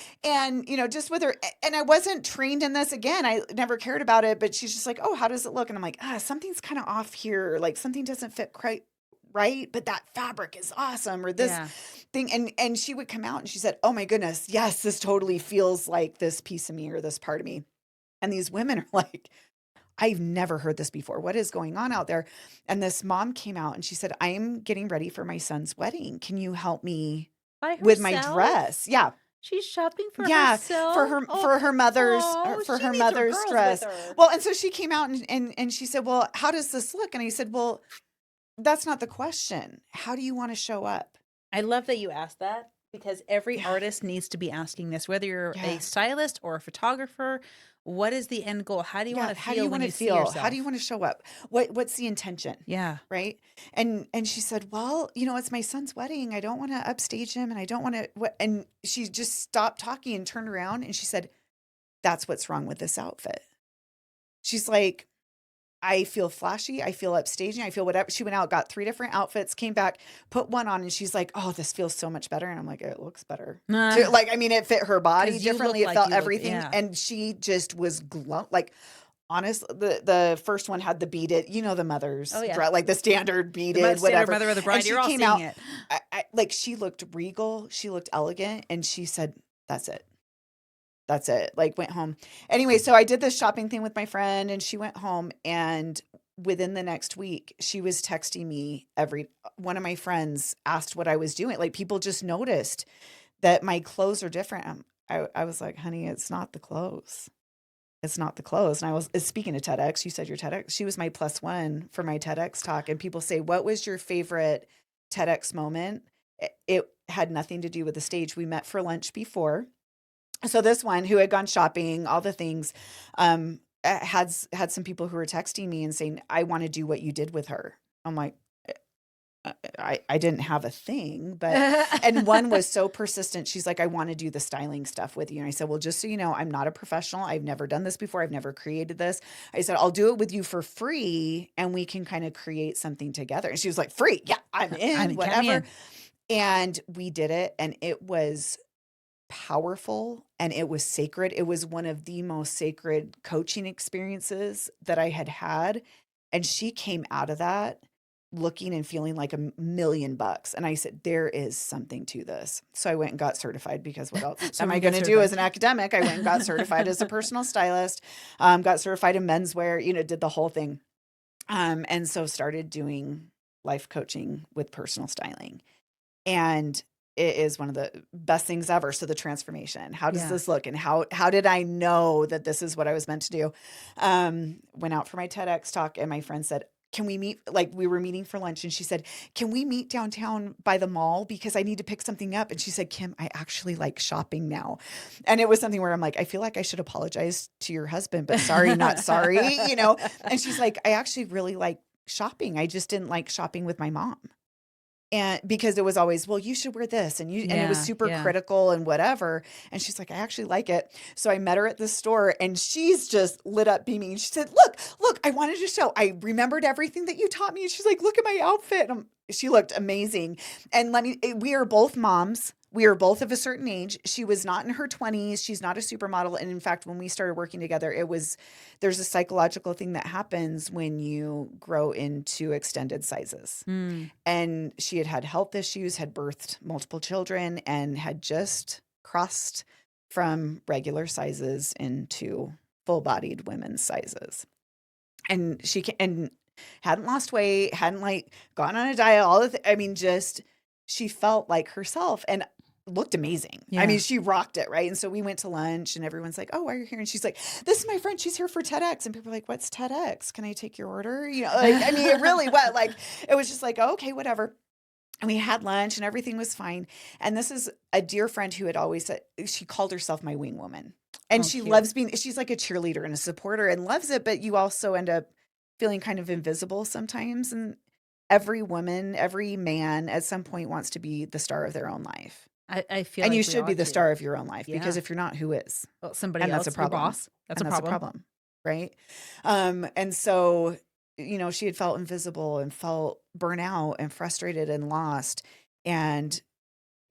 B: just with her. And I wasn't trained in this again. I never cared about it, but she's just like, oh, how does it look? And I'm like, something's kind of off here. Like something doesn't fit quite right, but that fabric is awesome, or this thing. And she would come out and she said, oh my goodness, yes, this totally feels like this piece of me or this part of me. And these women are like, I've never heard this before. What is going on out there? And this mom came out and she said, I'm getting ready for my son's wedding. Can you help me with my dress? Yeah.
A: She's shopping for herself.
B: for her mother's dress. Well, and so she came out and she said, well, how does this look? And I said, well, that's not the question. How do you want to show up?
A: I love that you asked that because every artist needs to be asking this, whether you're a stylist or a photographer. What is the end goal? How do you want to feel when you see yourself?
B: How do you want to show up? What's the intention?
A: Yeah.
B: Right. And she said, well, it's my son's wedding. I don't want to upstage him and I don't want to, and she just stopped talking and turned around and she said, that's what's wrong with this outfit. She's like, I feel flashy. I feel upstaging. I feel whatever. She went out, got 3 different outfits, came back, put one on, and she's like, oh, this feels so much better. And I'm like, it looks better. It fit her body differently. It felt everything. And she just was like, honest. The first one had the beaded, the mother's, like the standard beaded, whatever.
A: Mother of the bride. You're all seeing it.
B: Like she looked regal. She looked elegant. And she said, that's it. That's it. Like went home. Anyway, so I did this shopping thing with my friend and she went home and within the next week, she was texting me one of my friends asked what I was doing. Like people just noticed that my clothes are different. I was like, honey, it's not the clothes. It's not the clothes. And I was speaking of TEDx. You said your TEDx. She was my +1 for my TEDx talk. And people say, what was your favorite TEDx moment? It had nothing to do with the stage. We met for lunch before. So this one who had gone shopping, all the things, had some people who were texting me and saying, I want to do what you did with her. I'm like, I didn't have a thing, but, and one was so persistent. She's like, I want to do the styling stuff with you. And I said, well, just so you know, I'm not a professional. I've never done this before. I've never created this. I said, I'll do it with you for free and we can kind of create something together. And she was like, free. Yeah, I'm in, whatever. And we did it. And it was powerful and it was sacred. It was one of the most sacred coaching experiences that I had had. And she came out of that looking and feeling like $1 million. And I said, there is something to this. So I went and got certified because what else am I going to do as an academic? I went and got certified as a personal stylist, got certified in menswear, did the whole thing. And so started doing life coaching with personal styling. And it is one of the best things ever. So the transformation, how does this look? And how did I know that this is what I was meant to do? Went out for my TEDx talk and my friend said, can we meet? Like we were meeting for lunch and she said, can we meet downtown by the mall? Because I need to pick something up. And she said, Kim, I actually like shopping now. And it was something where I'm like, I feel like I should apologize to your husband, but sorry, not sorry, you know? And she's like, I actually really like shopping. I just didn't like shopping with my mom. And because it was always, well, you should wear this. And and it was super critical and whatever. And she's like, I actually like it. So I met her at the store and she's just lit up beaming. She said, look, I wanted to show, I remembered everything that you taught me. And she's like, look at my outfit. And she looked amazing. And we are both moms. We are both of a certain age. She was not in her 20s. She's not a supermodel. And in fact, when we started working together, there's a psychological thing that happens when you grow into extended sizes. And she had health issues, had birthed multiple children, and had just crossed from regular sizes into full-bodied women's sizes. And and hadn't lost weight, hadn't like gone on a diet, just she felt like herself. And looked amazing.
A: Yeah.
B: She rocked it, right? And so we went to lunch and everyone's like, oh, why are you here? And she's like, this is my friend. She's here for TEDx. And people are like, what's TEDx? Can I take your order? It really was like, it was just like, oh, okay, whatever. And we had lunch and everything was fine. And this is a dear friend who had always said, she called herself my wing woman. And she loves she's like a cheerleader and a supporter and loves it. But you also end up feeling kind of invisible sometimes. And every woman, every man at some point wants to be the star of their own life.
A: I feel
B: and
A: like
B: you should be the star of your own life because
A: Yeah.
B: if you're not, who is?
A: Well, somebody
B: And
A: else,
B: that's a
A: your
B: problem.
A: boss. That's a problem.
B: Right? And so, she had felt invisible and felt burnout and frustrated and lost. And,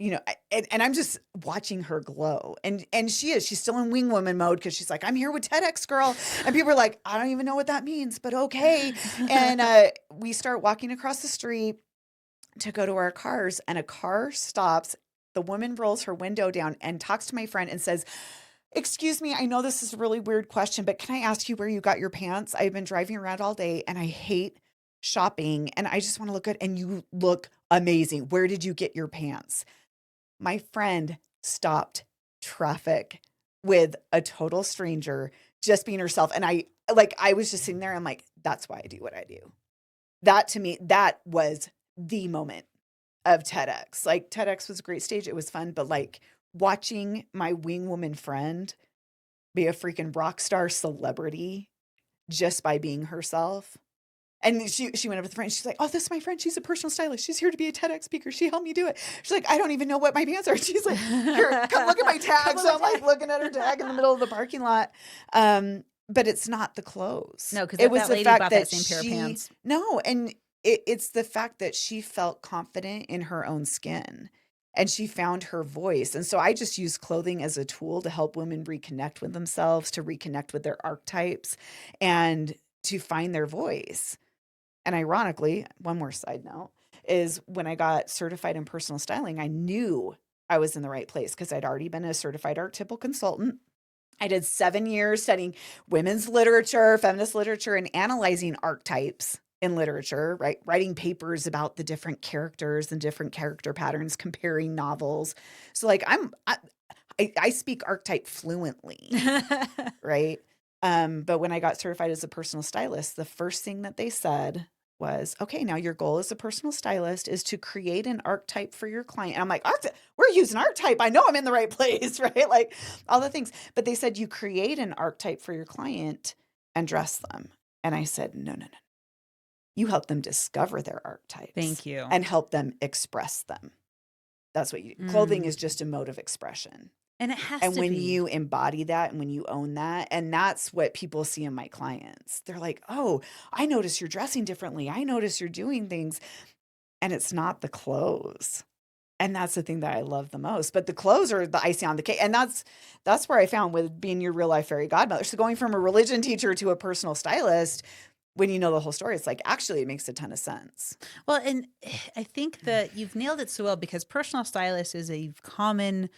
B: and I'm just watching her glow. And she's still in wing woman mode because she's like, I'm here with TEDx girl. And people are like, I don't even know what that means, but okay. And we start walking across the street to go to our cars, and a car stops. The woman rolls her window down and talks to my friend and says, excuse me, I know this is a really weird question, but can I ask you where you got your pants? I've been driving around all day and I hate shopping and I just want to look good. And you look amazing. Where did you get your pants? My friend stopped traffic with a total stranger just being herself. And I was just sitting there. I'm like, that's why I do what I do. That to me, that was the moment of TEDx. Like TEDx was a great stage. It was fun, but like watching my wing woman friend be a freaking rock star celebrity just by being herself. And she went up to the friend. She's like, oh, this is my friend. She's a personal stylist. She's here to be a TEDx speaker. She helped me do it. She's like, I don't even know what my pants are. She's like, here, come look at my tag. So I'm like looking at her tag in the middle of the parking lot. But it's not the clothes.
A: No, because
B: it was
A: that
B: the
A: lady
B: fact
A: bought
B: that
A: that same pair of pants.
B: No, and it's the fact that she felt confident in her own skin and she found her voice. And so I just use clothing as a tool to help women reconnect with themselves, to reconnect with their archetypes, and to find their voice. And ironically, one more side note is when I got certified in personal styling, I knew I was in the right place because I'd already been a certified archetypal consultant. I did 7 years studying women's literature, feminist literature, and analyzing archetypes in literature, right? Writing papers about the different characters and different character patterns, comparing novels. So like I speak archetype fluently, right? But when I got certified as a personal stylist, the first thing that they said was, okay, now your goal as a personal stylist is to create an archetype for your client. And I'm like, we're using archetype. I know I'm in the right place, right? Like all the things. But they said you create an archetype for your client and dress them. And I said, no. You help them discover their archetypes.
A: Thank you.
B: And help them express them. That's what clothing is, just a mode of expression.
A: And it has
B: And
A: to
B: when
A: be.
B: you embody that and when you own that, and that's what people see in my clients. They're like, oh, I notice you're dressing differently. I notice you're doing things. And it's not the clothes. And that's the thing that I love the most. But the clothes are the icing on the cake. And that's where I found with being your real life fairy godmother. So going from a religion teacher to a personal stylist, when you know the whole story, it's like, actually, it makes a ton of sense.
A: Well, and I think that you've nailed it so well because personal stylist is a common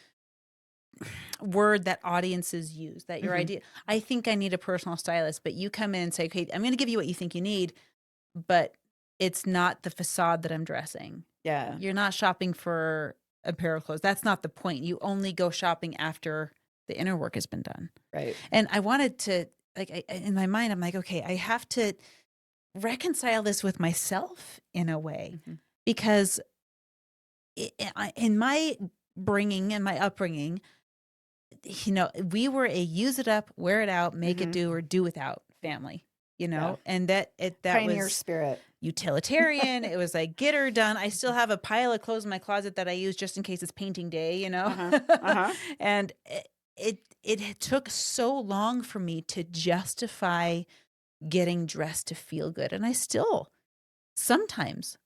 A: word that audiences use, that your idea, I think I need a personal stylist, but you come in and say, okay, I'm going to give you what you think you need, but it's not the facade that I'm dressing.
B: Yeah.
A: You're not shopping for a pair of clothes. That's not the point. You only go shopping after the inner work has been done.
B: Right.
A: And I wanted to, in my mind, I'm like, okay, I have to reconcile this with myself in a way,
B: Mhm.
A: because in my bringing and my upbringing, we were a use it up, wear it out, make it
B: Mhm.
A: do or do without family,
B: Yeah.
A: and that
B: Pioneer
A: was
B: spirit.
A: utilitarian. It was like, get her done. I still have a pile of clothes in my closet that I use just in case it's painting day,
B: Uh-huh. Uh-huh.
A: and it took so long for me to justify getting dressed to feel good. And I still sometimes,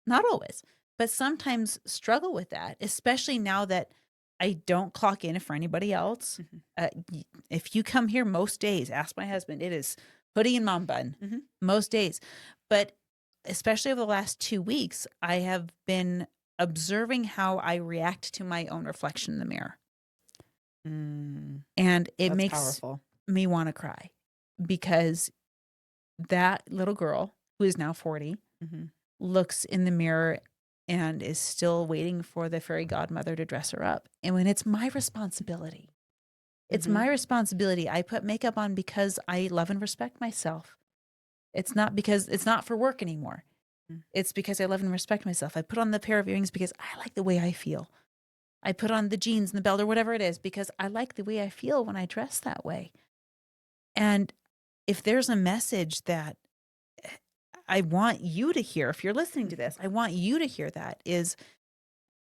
A: not always, but sometimes struggle with that, especially now that I don't clock in for anybody else.
B: Mhm.
A: If you come here most days, ask my husband, it is hoodie and mom bun
B: Mhm.
A: most days. But especially over the last 2 weeks, I have been observing how I react to my own reflection in the mirror. And it
B: That's
A: makes
B: powerful.
A: me want to cry, because that little girl, who is now 40,
B: Mhm.
A: looks in the mirror and is still waiting for the fairy godmother to dress her up. And when it's my responsibility, it's
B: Mhm.
A: my responsibility. I put makeup on because I love and respect myself. It's not for work anymore.
B: Mm.
A: It's because I love and respect myself. I put on the pair of earrings because I like the way I feel. I put on the jeans and the belt or whatever it is because I like the way I feel when I dress that way. And if there's a message that I want you to hear, if you're listening to this, I want you to hear that, is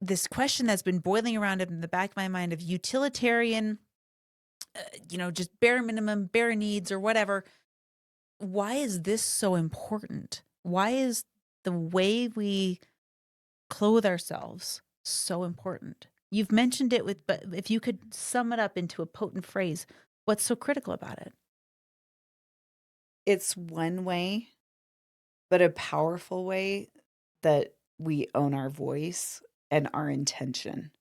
A: this question that's been boiling around in the back of my mind of utilitarian, just bare minimum, bare needs or whatever. Why is this so important? Why is the way we clothe ourselves so important? You've mentioned it but if you could sum it up into a potent phrase, what's so critical about it?
B: It's one way, but a powerful way that we own our voice and our intention.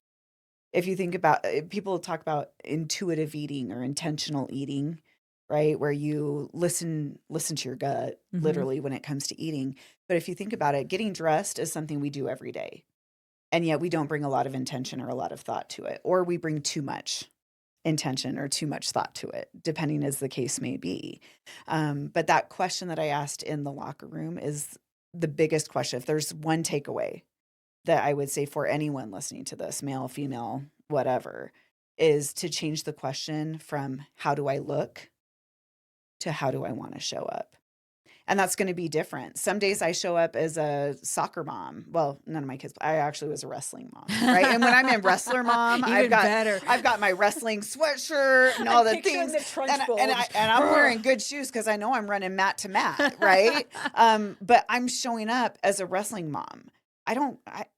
B: If you think about people talk about intuitive eating or intentional eating, right? Where you listen to your gut
A: Mhm.
B: literally when it comes to eating. But if you think about it, getting dressed is something we do every day. And yet we don't bring a lot of intention or a lot of thought to it, or we bring too much intention or too much thought to it, depending as the case may be. But that question that I asked in the locker room is the biggest question. If there's one takeaway that I would say for anyone listening to this, male, female, whatever, is to change the question from how do I look to how do I want to show up? And that's going to be different. Some days I show up as a soccer mom. Well, none of my kids. I actually was a wrestling mom, right? And when I'm in wrestler mom,
A: Even better.
B: I've got my wrestling sweatshirt and all
A: I'm
B: the
A: picturing
B: things,
A: the trench
B: and I'm wearing good shoes because I know I'm running mat to mat, right? But I'm showing up as a wrestling mom.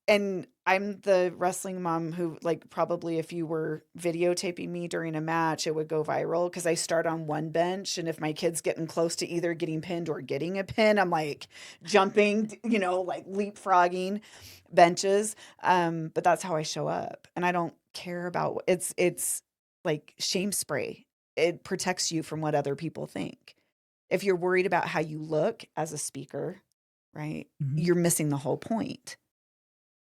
B: And I'm the wrestling mom who, like, probably if you were videotaping me during a match, it would go viral because I start on one bench. And if my kid's getting close to either getting pinned or getting a pin, I'm like jumping, like leapfrogging benches. But that's how I show up. And I don't care about it's like shame spray. It protects you from what other people think. If you're worried about how you look as a speaker, right,
A: Mhm.
B: you're missing the whole point.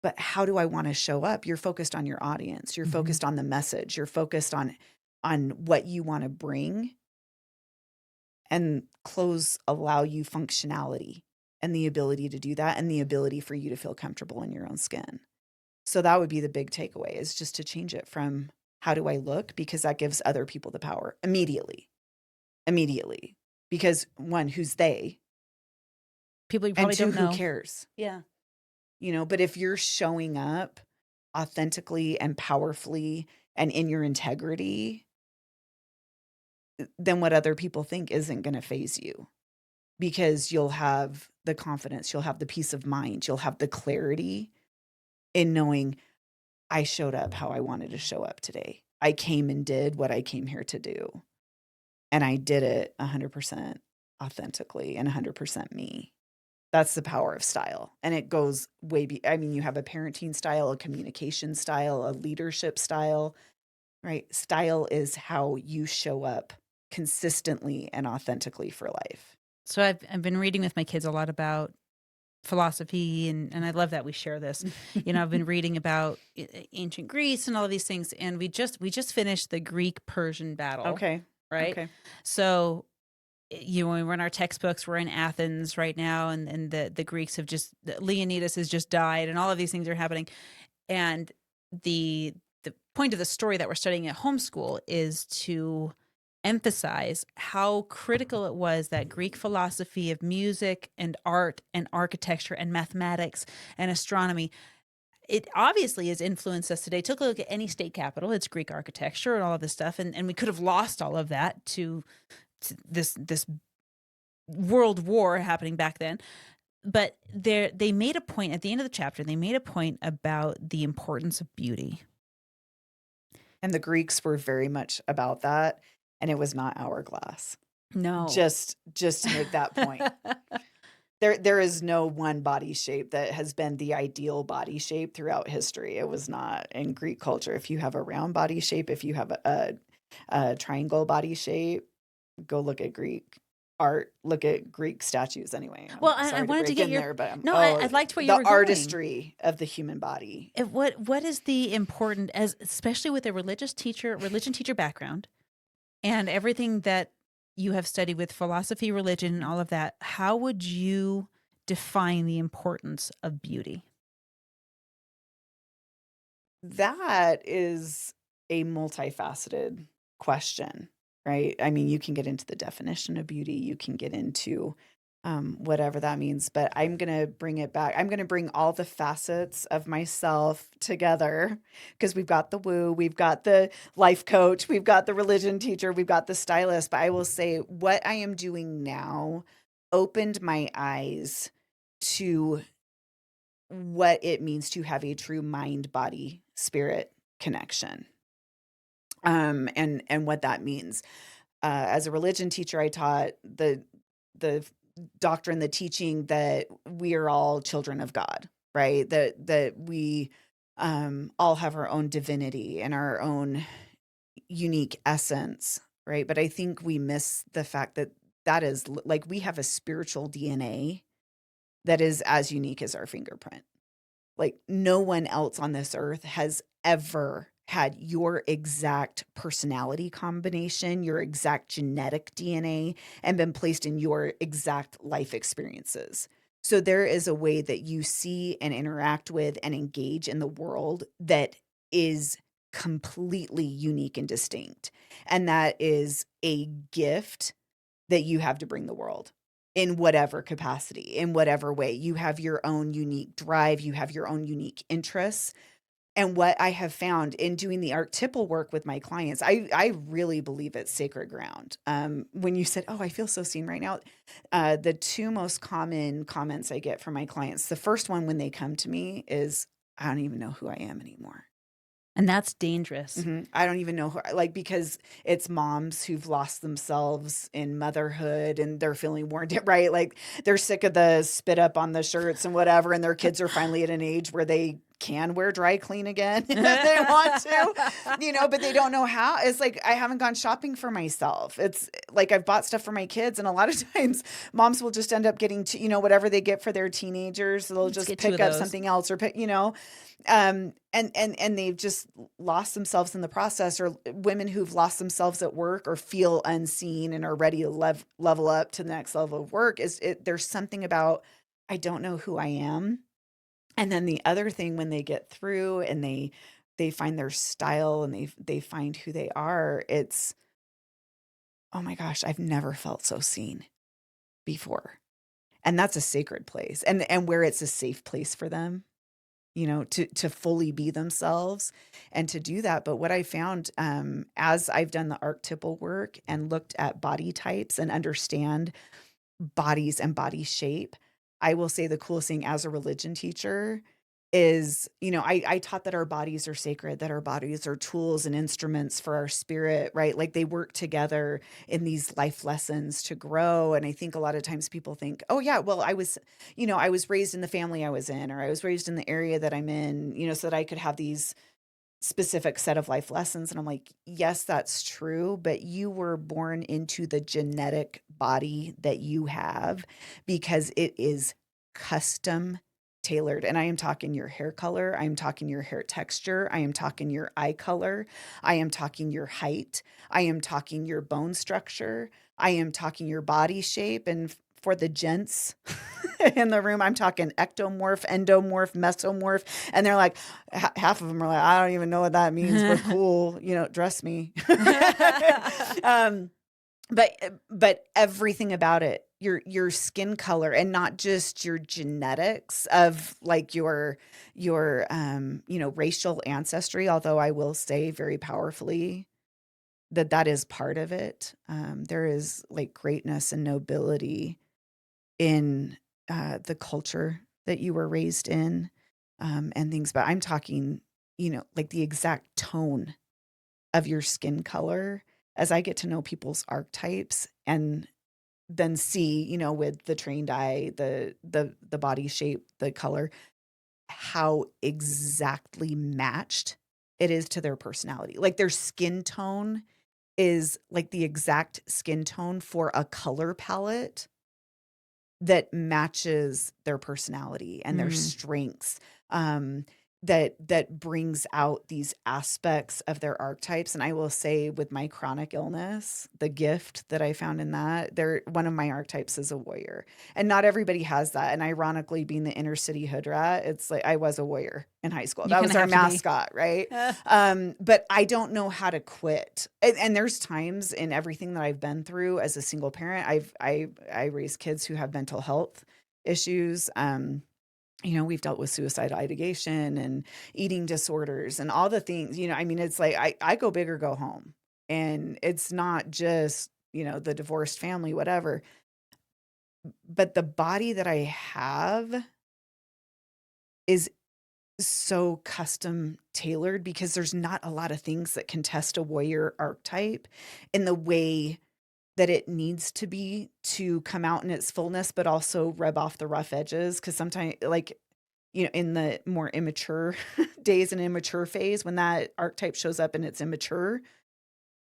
B: But how do I want to show up? You're focused on your audience. You're
A: Mhm.
B: focused on the message. You're focused on what you want to bring, and clothes allow you functionality and the ability to do that and the ability for you to feel comfortable in your own skin. So that would be the big takeaway, is just to change it from how do I look, because that gives other people the power immediately. Because one, who's they?
A: People you
B: And
A: probably
B: two,
A: don't
B: who
A: know.
B: cares?
A: Yeah.
B: But if you're showing up authentically and powerfully and in your integrity, then what other people think isn't going to phase you, because you'll have the confidence, you'll have the peace of mind, you'll have the clarity in knowing I showed up how I wanted to show up today. I came and did what I came here to do. And I did it 100% authentically and 100% me. That's the power of style. And it goes you have a parenting style, a communication style, a leadership style, right? Style is how you show up consistently and authentically for life.
A: So I've been reading with my kids a lot about philosophy, and I love that we share this. I've been reading about ancient Greece and all of these things, and we just finished the Greek-Persian battle,
B: Okay.
A: right?
B: Okay.
A: So when we're in our textbooks, we're in Athens right now, and the Greeks have just, Leonidas has just died, and all of these things are happening. And the point of the story that we're studying at homeschool is to emphasize how critical it was that Greek philosophy of music and art and architecture and mathematics and astronomy, it obviously has influenced us today. Took a look at any state capital, it's Greek architecture and all of this stuff, and we could have lost all of that to this world war happening back then. But they made a point at the end of the chapter. They made a point about the importance of beauty.
B: And the Greeks were very much about that, and it was not hourglass.
A: No.
B: Just to make that point. There is no one body shape that has been the ideal body shape throughout history. It was not in Greek culture. If you have a round body shape, if you have a triangle body shape, go look at Greek art, look at Greek statues anyway.
A: Well, I wanted to get your
B: there, but
A: I liked where you were
B: the
A: going.
B: artistry of the human body.
A: What is the important, as especially with a religion teacher background and everything that you have studied with philosophy, religion, and all of that, how would you define the importance of beauty?
B: That is a multifaceted question, right? I mean, you can get into the definition of beauty, you can get into whatever that means, but I'm going to bring it back. I'm going to bring all the facets of myself together, because we've got the woo, we've got the life coach, we've got the religion teacher, we've got the stylist. But I will say what I am doing now opened my eyes to what it means to have a true mind, body, spirit connection. And what that means. As a religion teacher, I taught the doctrine, the teaching that we are all children of God, right? That we all have our own divinity and our own unique essence, right? But I think we miss the fact that is like, we have a spiritual DNA that is as unique as our fingerprint. Like, no one else on this earth has ever had your exact personality combination, your exact genetic DNA, and been placed in your exact life experiences. So there is a way that you see and interact with and engage in the world that is completely unique and distinct. And that is a gift that you have to bring the world in whatever capacity, in whatever way. You have your own unique drive, you have your own unique interests. And what I have found in doing the archetypal work with my clients, I really believe it's sacred ground. When you said, "Oh, I feel so seen right now," the two most common comments I get from my clients, the first one when they come to me is, "I don't even know who I am anymore."
A: And that's dangerous.
B: I don't even know who, like, because it's moms who've lost themselves in motherhood and they're feeling worn down, right? Like, they're sick of the spit up on the shirts and whatever, and their kids are finally at an age where they can wear dry clean again if they want to, but they don't know how. It's like, I haven't gone shopping for myself. It's like, I've bought stuff for my kids, and a lot of times moms will just end up getting whatever they get for their teenagers. They'll just pick up something else or pick, and they've just lost themselves in the process. Or women who've lost themselves at work or feel unseen and are ready to level up to the next level of work. There's something about, I don't know who I am. And then the other thing, when they get through and they find their style and they find who they are, it's, oh my gosh, I've never felt so seen before. And that's a sacred place, and where it's a safe place for them, to fully be themselves and to do that. But what I found, as I've done the archetypal work and looked at body types and understand bodies and body shape, I will say the coolest thing as a religion teacher is, I taught that our bodies are sacred, that our bodies are tools and instruments for our spirit, right? Like, they work together in these life lessons to grow. And I think a lot of times people think, oh yeah, well, I was raised in the family I was in, or I was raised in the area that I'm in, so that I could have these specific set of life lessons. And I'm like, yes, that's true, but you were born into the genetic body that you have because it is custom tailored. And I am talking your hair color. I am talking your hair texture. I am talking your eye color. I am talking your height. I am talking your bone structure. I am talking your body shape. And for the gents in the room, I'm talking ectomorph, endomorph, mesomorph. And they're like, half of them are like, I don't even know what that means, but cool, dress me. But everything about it, your skin color, and not just your genetics of like your racial ancestry, although I will say very powerfully that is part of it. There is like greatness and nobility in the culture that you were raised in, and things, but I'm talking, like the exact tone of your skin color. As I get to know people's archetypes and then see, with the trained eye, the body shape, the color, how exactly matched it is to their personality. Like their skin tone is like the exact skin tone for a color palette that matches their personality and their strengths, that brings out these aspects of their archetypes. And I will say, with my chronic illness, the gift that I found in that, one of my archetypes is a warrior, and not everybody has that. And ironically, being the inner city hood rat, it's like I was a warrior in high school. That was our mascot, right? But I don't know how to quit. And there's times in everything that I've been through as a single parent. I raised kids who have mental health issues. We've dealt with suicide ideation and eating disorders and all the things, it's like, I go big or go home, and it's not just, the divorced family, whatever, but the body that I have is so custom tailored because there's not a lot of things that can test a warrior archetype in the way that it needs to be to come out in its fullness, but also rub off the rough edges. Cause sometimes, like, in the more immature days and immature phase, when that archetype shows up and it's immature,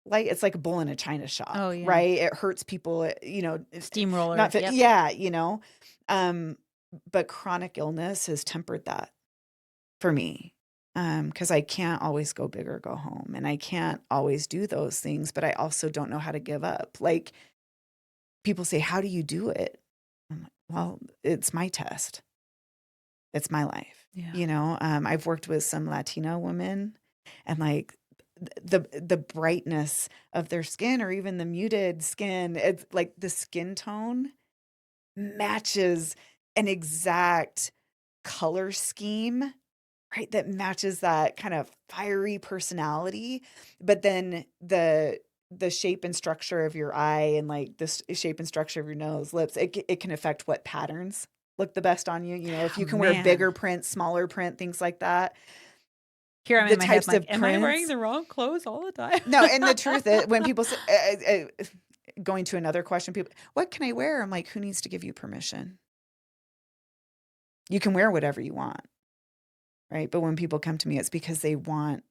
B: like it's like a bull in a china shop, right? It hurts people,
A: steamroller.
B: Not fit, yeah. But chronic illness has tempered that for me. Because I can't always go big or go home, and I can't always do those things, but I also don't know how to give up. Like, people say, how do you do it? I'm like, well, it's my test. It's my life.
A: Yeah.
B: I've worked with some Latino women, and like the brightness of their skin, or even the muted skin, it's like the skin tone matches an exact color scheme, right? That matches that kind of fiery personality. But then the shape and structure of your eye, and like the shape and structure of your nose, lips, it can affect what patterns look the best on you. If you can wear bigger print, smaller print, things like that.
A: Here I'm in my head, like, am I wearing
B: prints.
A: the wrong clothes all the time?
B: No, and the truth is, when people say, going to another question, people, what can I wear? I'm like, who needs to give you permission? You can wear whatever you want, right? But when people come to me, it's because they want,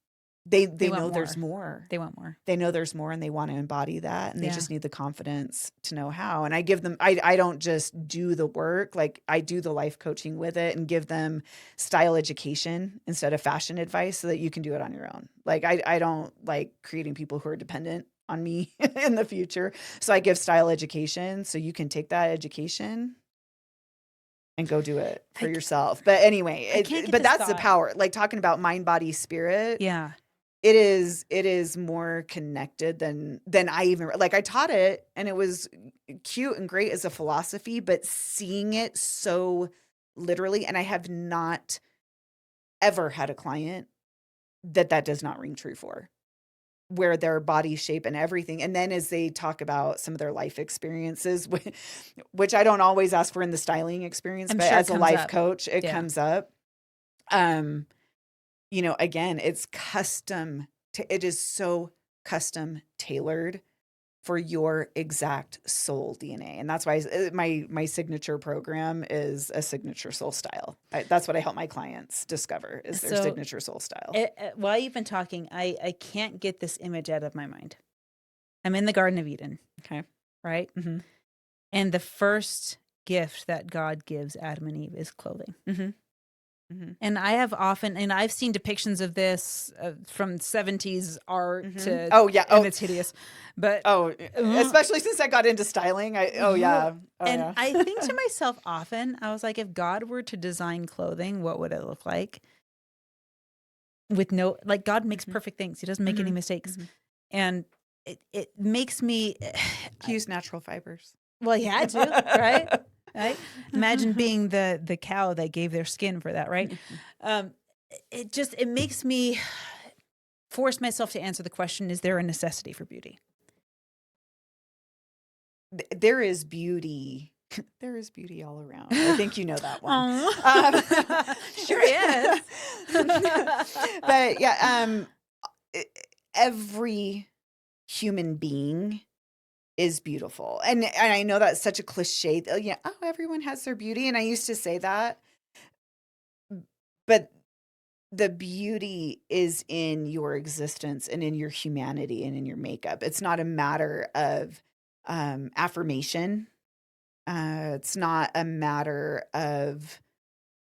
B: they know there's more.
A: They want more.
B: They know there's more, and they want to embody that, and they just need the confidence to know how. And I give them, I don't just do the work, like I do the life coaching with it, and give them style education instead of fashion advice, so that you can do it on your own. Like I don't like creating people who are dependent on me in the future. So I give style education, so you can take that education and go do it for yourself. But anyway, but that's the power, like talking about mind, body, spirit.
A: Yeah.
B: It is more connected than I even, like, I taught it, and it was cute and great as a philosophy, but seeing it so literally, and I have not ever had a client that does not ring true for, where their body shape and everything. And then as they talk about some of their life experiences, which I don't always ask for in the styling experience, but as a life coach, it comes up. Again, it's custom. It is so custom tailored for your exact soul DNA. And that's why my signature program is a signature soul style. That's what I help my clients discover, is their signature soul style.
A: While you've been talking, I can't get this image out of my mind. I'm in the Garden of Eden.
B: Okay.
A: Right? Mm-hmm. And the first gift that God gives Adam and Eve is clothing.
B: Mm-hmm. Mhm.
A: And I have often, and I've seen depictions of this from 70s art
B: Mhm.
A: to,
B: Oh, yeah.
A: and it's hideous. But,
B: Oh,
A: uh,
B: especially since I got into styling. Oh, yeah. Oh,
A: and
B: yeah.
A: I think to myself often, I was like, if God were to design clothing, what would it look like? With no, like, God makes
B: Mhm.
A: perfect things. He doesn't make any
B: Mhm.
A: mistakes.
B: Mhm.
A: And it makes me,
B: He used natural fibers.
A: well, he had to, right? Right? Imagine being the cow that gave their skin for that, right? Um, it makes me force myself to answer the question, is there a necessity for beauty?
B: There is beauty. There is beauty all around. I think you know that one.
A: Oh, sure is.
B: But yeah, e- every human being is beautiful. And I know that's such a cliche. Yeah, oh, everyone has their beauty. And I used to say that, but the beauty is in your existence and in your humanity and in your makeup. It's not a matter of affirmation. It's not a matter of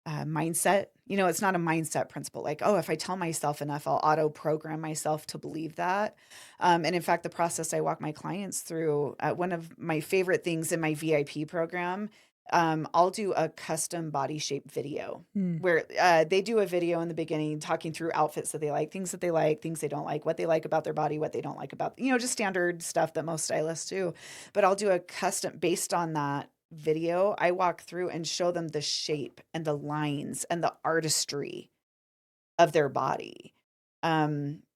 B: mindset. It's not a mindset principle like, oh, if I tell myself enough, I'll auto program myself to believe that. And in fact, the process I walk my clients through, one of my favorite things in my VIP program, I'll do a custom body shape video
A: Hmm.
B: where they do a video in the beginning talking through outfits that they like, things they don't like, what they like about their body, what they don't like about, just standard stuff that most stylists do. But I'll do a custom based on that video. I walk through and show them the shape and the lines and the artistry of their body.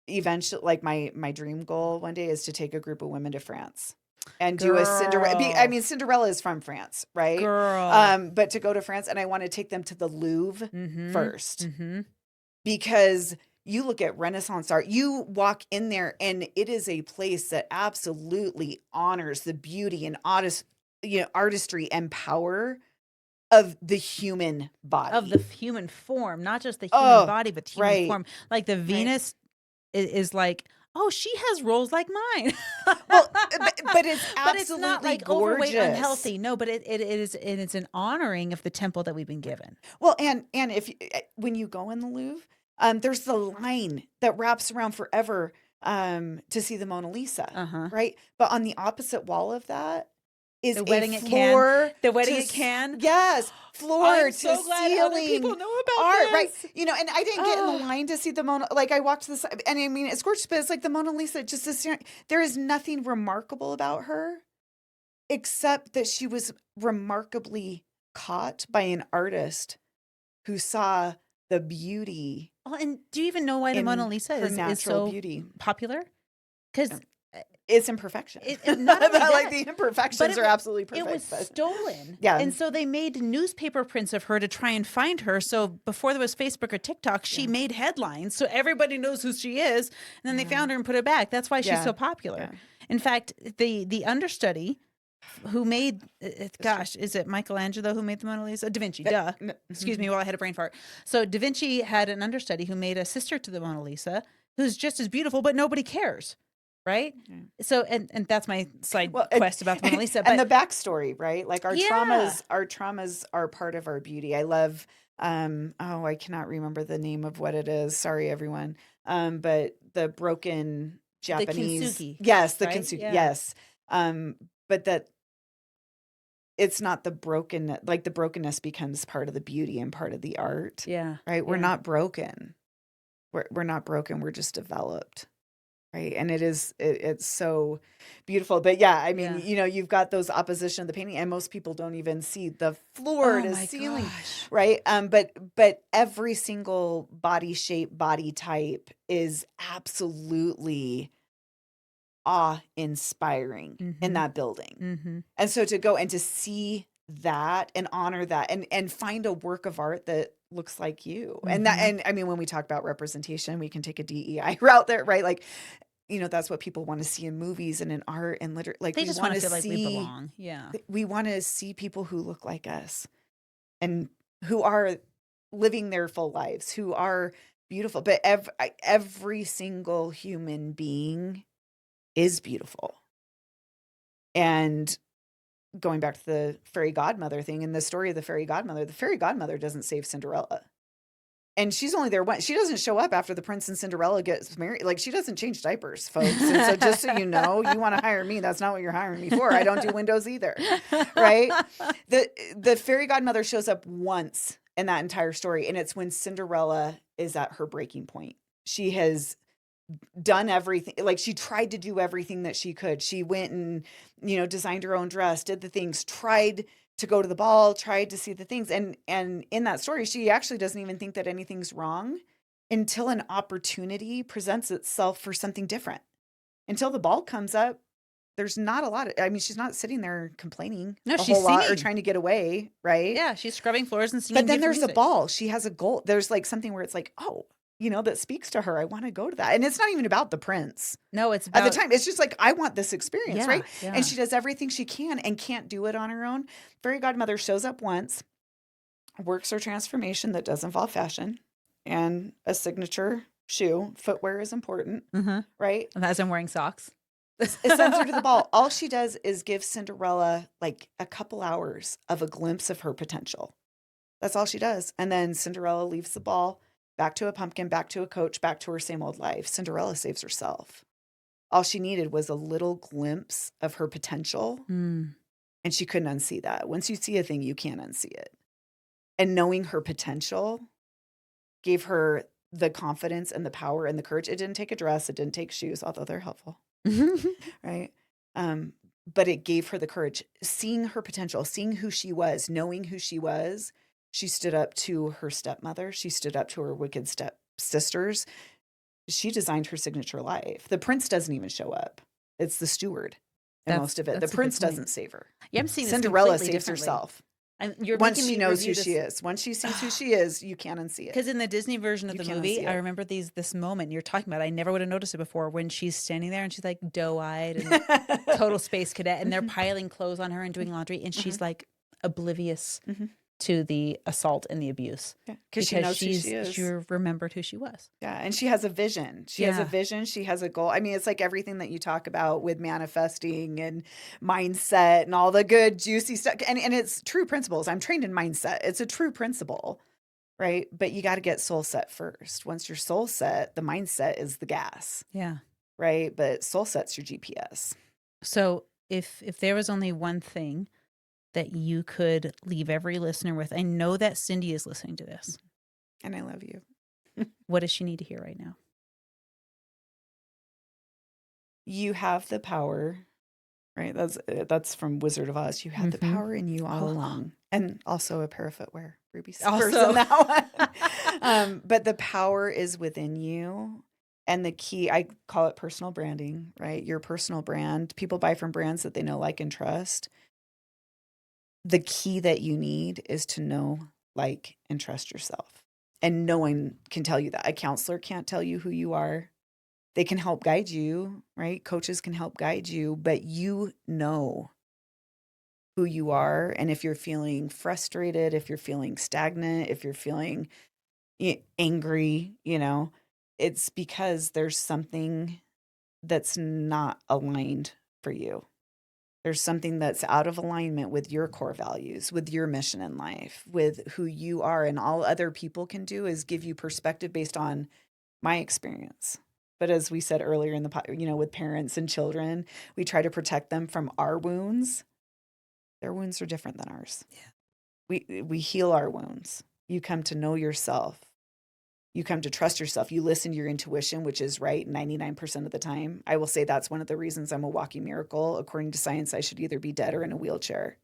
B: Eventually, like my dream goal one day is to take a group of women to France and do a Cinderella. I
A: Girl,
B: mean, Cinderella is from France, right?
A: girl.
B: But to go to France, and I want to take them to the Louvre
A: Mm-hmm.
B: first,
A: Mm-hmm.
B: because you look at Renaissance art, you walk in there, and it is a place that absolutely honors the beauty and artistry and power of the human
A: Of the
B: body.
A: human form, not just the human
B: Oh,
A: body, but the human
B: right,
A: form. Like the
B: right.
A: Venus is like, oh, she has rolls like mine.
B: Well, but it's
A: But it's not
B: absolutely
A: like overweight,
B: gorgeous.
A: unhealthy. No, but it is, and it's an honoring of the temple that we've been given.
B: Well, and if when you go in the Louvre, there's the line that wraps around forever to see the Mona Lisa,
A: Uh-huh.
B: right? But on the opposite wall of that is
A: The
B: a
A: wedding at Cannes.
B: floor
A: The
B: to
A: wedding at Cannes.
B: yes, floor
A: I'm
B: to
A: so glad other people
B: ceiling
A: know about
B: art, right?
A: this.
B: And I didn't get in the
A: Oh,
B: line to see the Mona, like I walked this, and I mean it's gorgeous, but it's like the Mona Lisa, just this, there is nothing remarkable about her except that she was remarkably caught by an artist who saw the beauty
A: well, and do you even know why the Mona
B: in
A: Lisa
B: her
A: is
B: natural
A: so
B: beauty.
A: popular? Because
B: It's imperfection.
A: not only
B: Like
A: that,
B: the
A: but
B: imperfections are absolutely
A: it was
B: perfect. But
A: stolen.
B: yeah,
A: And so they made newspaper prints of her to try and find her. So before there was Facebook or TikTok, she
B: yeah,
A: made headlines. So everybody knows who she is. And then they
B: yeah,
A: found her and put her back. That's why she's
B: yeah,
A: so popular.
B: yeah.
A: In fact, the understudy who made,
B: It's true.
A: gosh, is it Michelangelo who made the Mona Lisa? Da Vinci,
B: Uh,
A: duh.
B: n-
A: Excuse me while I had a brain fart. So Da Vinci had an understudy who made a sister to the Mona Lisa who's just as beautiful, but nobody cares. Right.
B: Yeah.
A: So, and that's my side
B: Well,
A: quest about the Mona Lisa.
B: and
A: But
B: the backstory, right? Like
A: yeah,
B: our traumas are part of our beauty. I love, oh, I cannot remember the name of what it is. Sorry, everyone. But the broken
A: the
B: Japanese,
A: kintsugi,
B: yes, the
A: right?
B: kintsugi,
A: Yeah.
B: yes. But that it's not the broken, like the brokenness becomes part of the beauty and part of the art,
A: Yeah.
B: right? We're
A: Yeah.
B: not broken. We're not broken. We're just developed. Right. And it's so beautiful. But yeah, I mean,
A: Yeah.
B: you've got those opposition of the painting, and most people don't even see the floor
A: Oh
B: to
A: my
B: ceiling,
A: gosh.
B: right? But every single body shape, body type is absolutely awe-inspiring in
A: Mm-hmm.
B: that building.
A: Mm-hmm.
B: And so to go and to see that and honor that and find a work of art that looks like you.
A: Mm-hmm.
B: And I mean, when we talk about representation, we can take a DEI route there, right? Like, that's what people want to see in movies and in art and literature. Like
A: They just want to feel like we belong. Yeah.
B: we want to see people who look like us and who are living their full lives, who are beautiful. But every single human being is beautiful. And going back to the fairy godmother thing, in the story of the fairy godmother doesn't save Cinderella. And she's only there once. She doesn't show up after the prince and Cinderella gets married. Like, she doesn't change diapers, folks. And so just so you know, you want to hire me, that's not what you're hiring me for. I don't do windows either, right? The fairy godmother shows up once in that entire story, and it's when Cinderella is at her breaking point. She has done everything. Like, she tried to do everything that she could. She went and, designed her own dress, did the things, tried to go to the ball, tried to see the things. And in that story, she actually doesn't even think that anything's wrong until an opportunity presents itself for something different. Until the ball comes up, there's not a lot of, I mean, she's not sitting there complaining
A: No,
B: a
A: she's
B: whole lot or
A: singing.
B: trying to get away, right?
A: Yeah, she's scrubbing floors and singing
B: But then
A: different
B: there's a
A: music.
B: ball. She has a goal. There's like something where it's like, oh, that speaks to her. I want to go to that. And it's not even about the prince.
A: No, it's
B: At
A: about
B: the time, it's just like, I want this experience, right?
A: Yeah.
B: And she does everything she can and can't do it on her own. Fairy godmother shows up once, works her transformation that does involve fashion and a signature shoe. Footwear is important, right?
A: As I'm wearing socks.
B: It sends her to the ball. All she does is give Cinderella like a couple hours of a glimpse of her potential. That's all she does. And then Cinderella leaves the ball, back to a pumpkin, back to a coach, back to her same old life. Cinderella saves herself. All she needed was a little glimpse of her potential, and she couldn't unsee that. Once you see a thing, you can't unsee it. And knowing her potential gave her the confidence and the power and the courage. It didn't take a dress. It didn't take shoes, although they're helpful, right? But it gave her the courage. Seeing her potential, seeing who she was, knowing who she was, she stood up to her stepmother. She stood up to her wicked stepsisters. She designed her signature life. The prince doesn't even show up. It's the steward in most of it. The prince doesn't save her.
A: Yeah, I'm seeing this
B: Cinderella
A: completely
B: saves
A: differently.
B: herself.
A: You're
B: Once
A: making
B: she
A: me
B: knows
A: review
B: who she
A: this-
B: is. Once she sees who she is, you can't unsee it.
A: Because in the Disney version of
B: You
A: the
B: can't
A: movie,
B: unsee
A: I
B: it.
A: remember this moment you're talking about. I never would have noticed it before when she's standing there and she's like doe-eyed and total space cadet, and they're piling clothes on her and doing laundry, and she's like oblivious to the assault and the abuse.
B: Yeah, because she knows who she is.
A: She remembered who she was.
B: Yeah, and she has a vision. She has a vision. She has a goal. I mean, it's like everything that you talk about with manifesting and mindset and all the good, juicy stuff. And it's true principles. I'm trained in mindset. It's a true principle, right? But you got to get soul set first. Once you're soul set, the mindset is the gas,
A: Yeah.
B: right? But soul set's your GPS.
A: So if there was only one thing that you could leave every listener with, I know that Cindy is listening to this.
B: And I love you.
A: What does she need to hear right now?
B: You have the power, right? That's from Wizard of Oz. You had the power in you all along. And also a pair of footwear. Ruby slippers in that one. But the power is within you. And the key, I call it personal branding, right? Your personal brand. People buy from brands that they know, like, and trust. The key that you need is to know, like, and trust yourself. And no one can tell you that. A counselor can't tell you who you are. They can help guide you, right? Coaches can help guide you, but you know who you are. And if you're feeling frustrated, if you're feeling stagnant, if you're feeling angry, it's because there's something that's not aligned for you. There's something that's out of alignment with your core values, with your mission in life, with who you are. And all other people can do is give you perspective based on my experience. But as we said earlier in the with parents and children, we try to protect them from our wounds. Their wounds are different than ours. Yeah. We heal our wounds. You come to know yourself. You come to trust yourself. You listen to your intuition, which is right 99% of the time. I will say that's one of the reasons I'm a walking miracle. According to science, I should either be dead or in a wheelchair.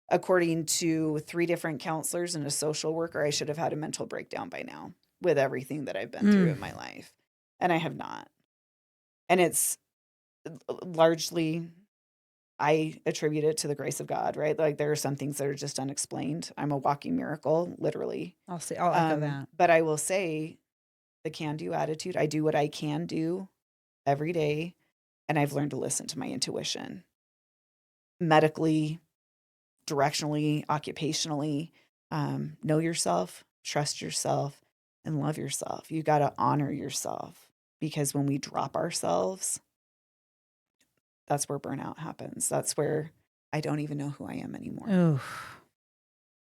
B: According to 3 different counselors and a social worker, I should have had a mental breakdown by now with everything that I've been through in my life. And I have not. And it's largely, I attribute it to the grace of God, right? Like, there are some things that are just unexplained. I'm a walking miracle, literally.
A: I'll echo that.
B: But I will say the can-do attitude. I do what I can do every day. And I've learned to listen to my intuition. Medically, directionally, occupationally. Know yourself, trust yourself, and love yourself. You got to honor yourself. Because when we drop ourselves, that's where burnout happens. That's where I don't even know who I am anymore.
A: Oh,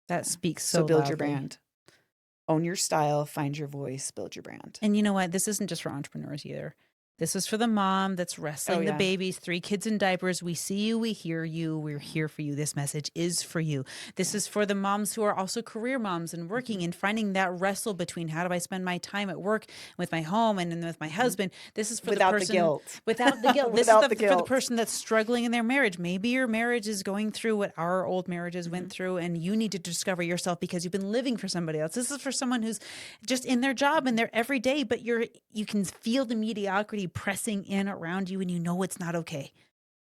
A: that speaks so
B: build
A: loudly.
B: your brand. Own your style, find your voice, build your brand.
A: And you know what? This isn't just for entrepreneurs either. This is for the mom that's wrestling the
B: yeah.
A: babies, 3 kids in diapers. We see you, we hear you, we're here for you. This message is for you. This is for the moms who are also career moms and working and finding that wrestle between how do I spend my time at work with my home and then with my husband. This is for
B: Without
A: the person
B: the guilt.
A: without the guilt. This
B: Without
A: is
B: the
A: for the
B: guilt.
A: person that's struggling in their marriage. Maybe your marriage is going through what our old marriages went through, and you need to discover yourself because you've been living for somebody else. This is for someone who's just in their job and they're every day, but you can feel the mediocrity pressing in around you and you know it's not okay.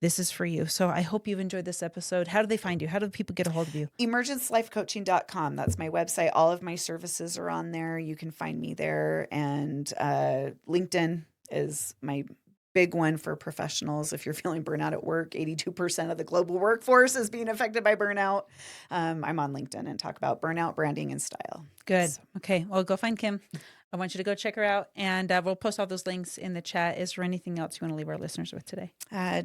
A: This is for you. So I hope you've enjoyed this episode. How do they find you? How do people get a hold of you?
B: emergencelifecoaching.com. That's my website. All of my services are on there. You can find me there. And LinkedIn is my big one for professionals. If you're feeling burnout at work, 82% of the global workforce is being affected by burnout. I'm on LinkedIn and talk about burnout, branding, and style.
A: Good. Okay. Well, go find Kim. I want you to go check her out, and we'll post all those links in the chat. Is there anything else you want to leave our listeners with today?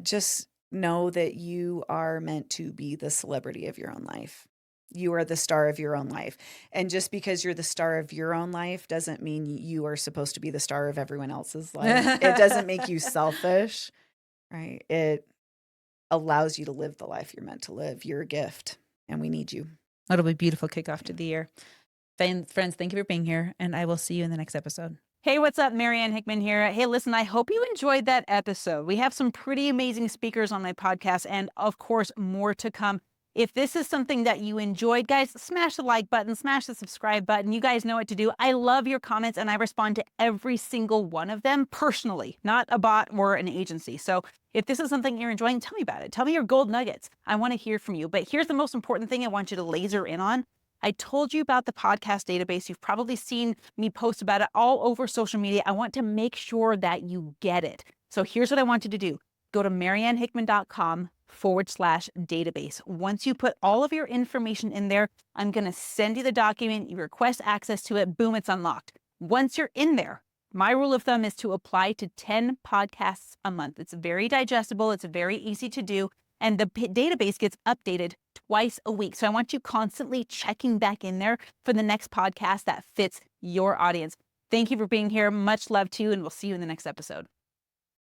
B: Just know that you are meant to be the celebrity of your own life. You are the star of your own life. And just because you're the star of your own life doesn't mean you are supposed to be the star of everyone else's life. It doesn't make you selfish, right? It allows you to live the life you're meant to live. You're a gift, and we need you.
A: That'll be a beautiful kickoff to the year. Friends, thank you for being here, and I will see you in the next episode. Hey, what's up? Marianne Hickman here. Hey, listen, I hope you enjoyed that episode. We have some pretty amazing speakers on my podcast, and of course, more to come. If this is something that you enjoyed, guys, smash the like button, smash the subscribe button. You guys know what to do. I love your comments, and I respond to every single one of them personally, not a bot or an agency. So if this is something you're enjoying, tell me about it. Tell me your gold nuggets. I want to hear from you. But here's the most important thing I want you to laser in on. I told you about the podcast database. You've probably seen me post about it all over social media. I want to make sure that you get it. So here's what I want you to do. Go to mariannehickman.com/database. Once you put all of your information in there, I'm going to send you the document. You request access to it. Boom, it's unlocked. Once you're in there, my rule of thumb is to apply to 10 podcasts a month. It's very digestible. It's very easy to do. And the database gets updated twice a week. So I want you constantly checking back in there for the next podcast that fits your audience. Thank you for being here. Much love to you, and we'll see you in the next episode.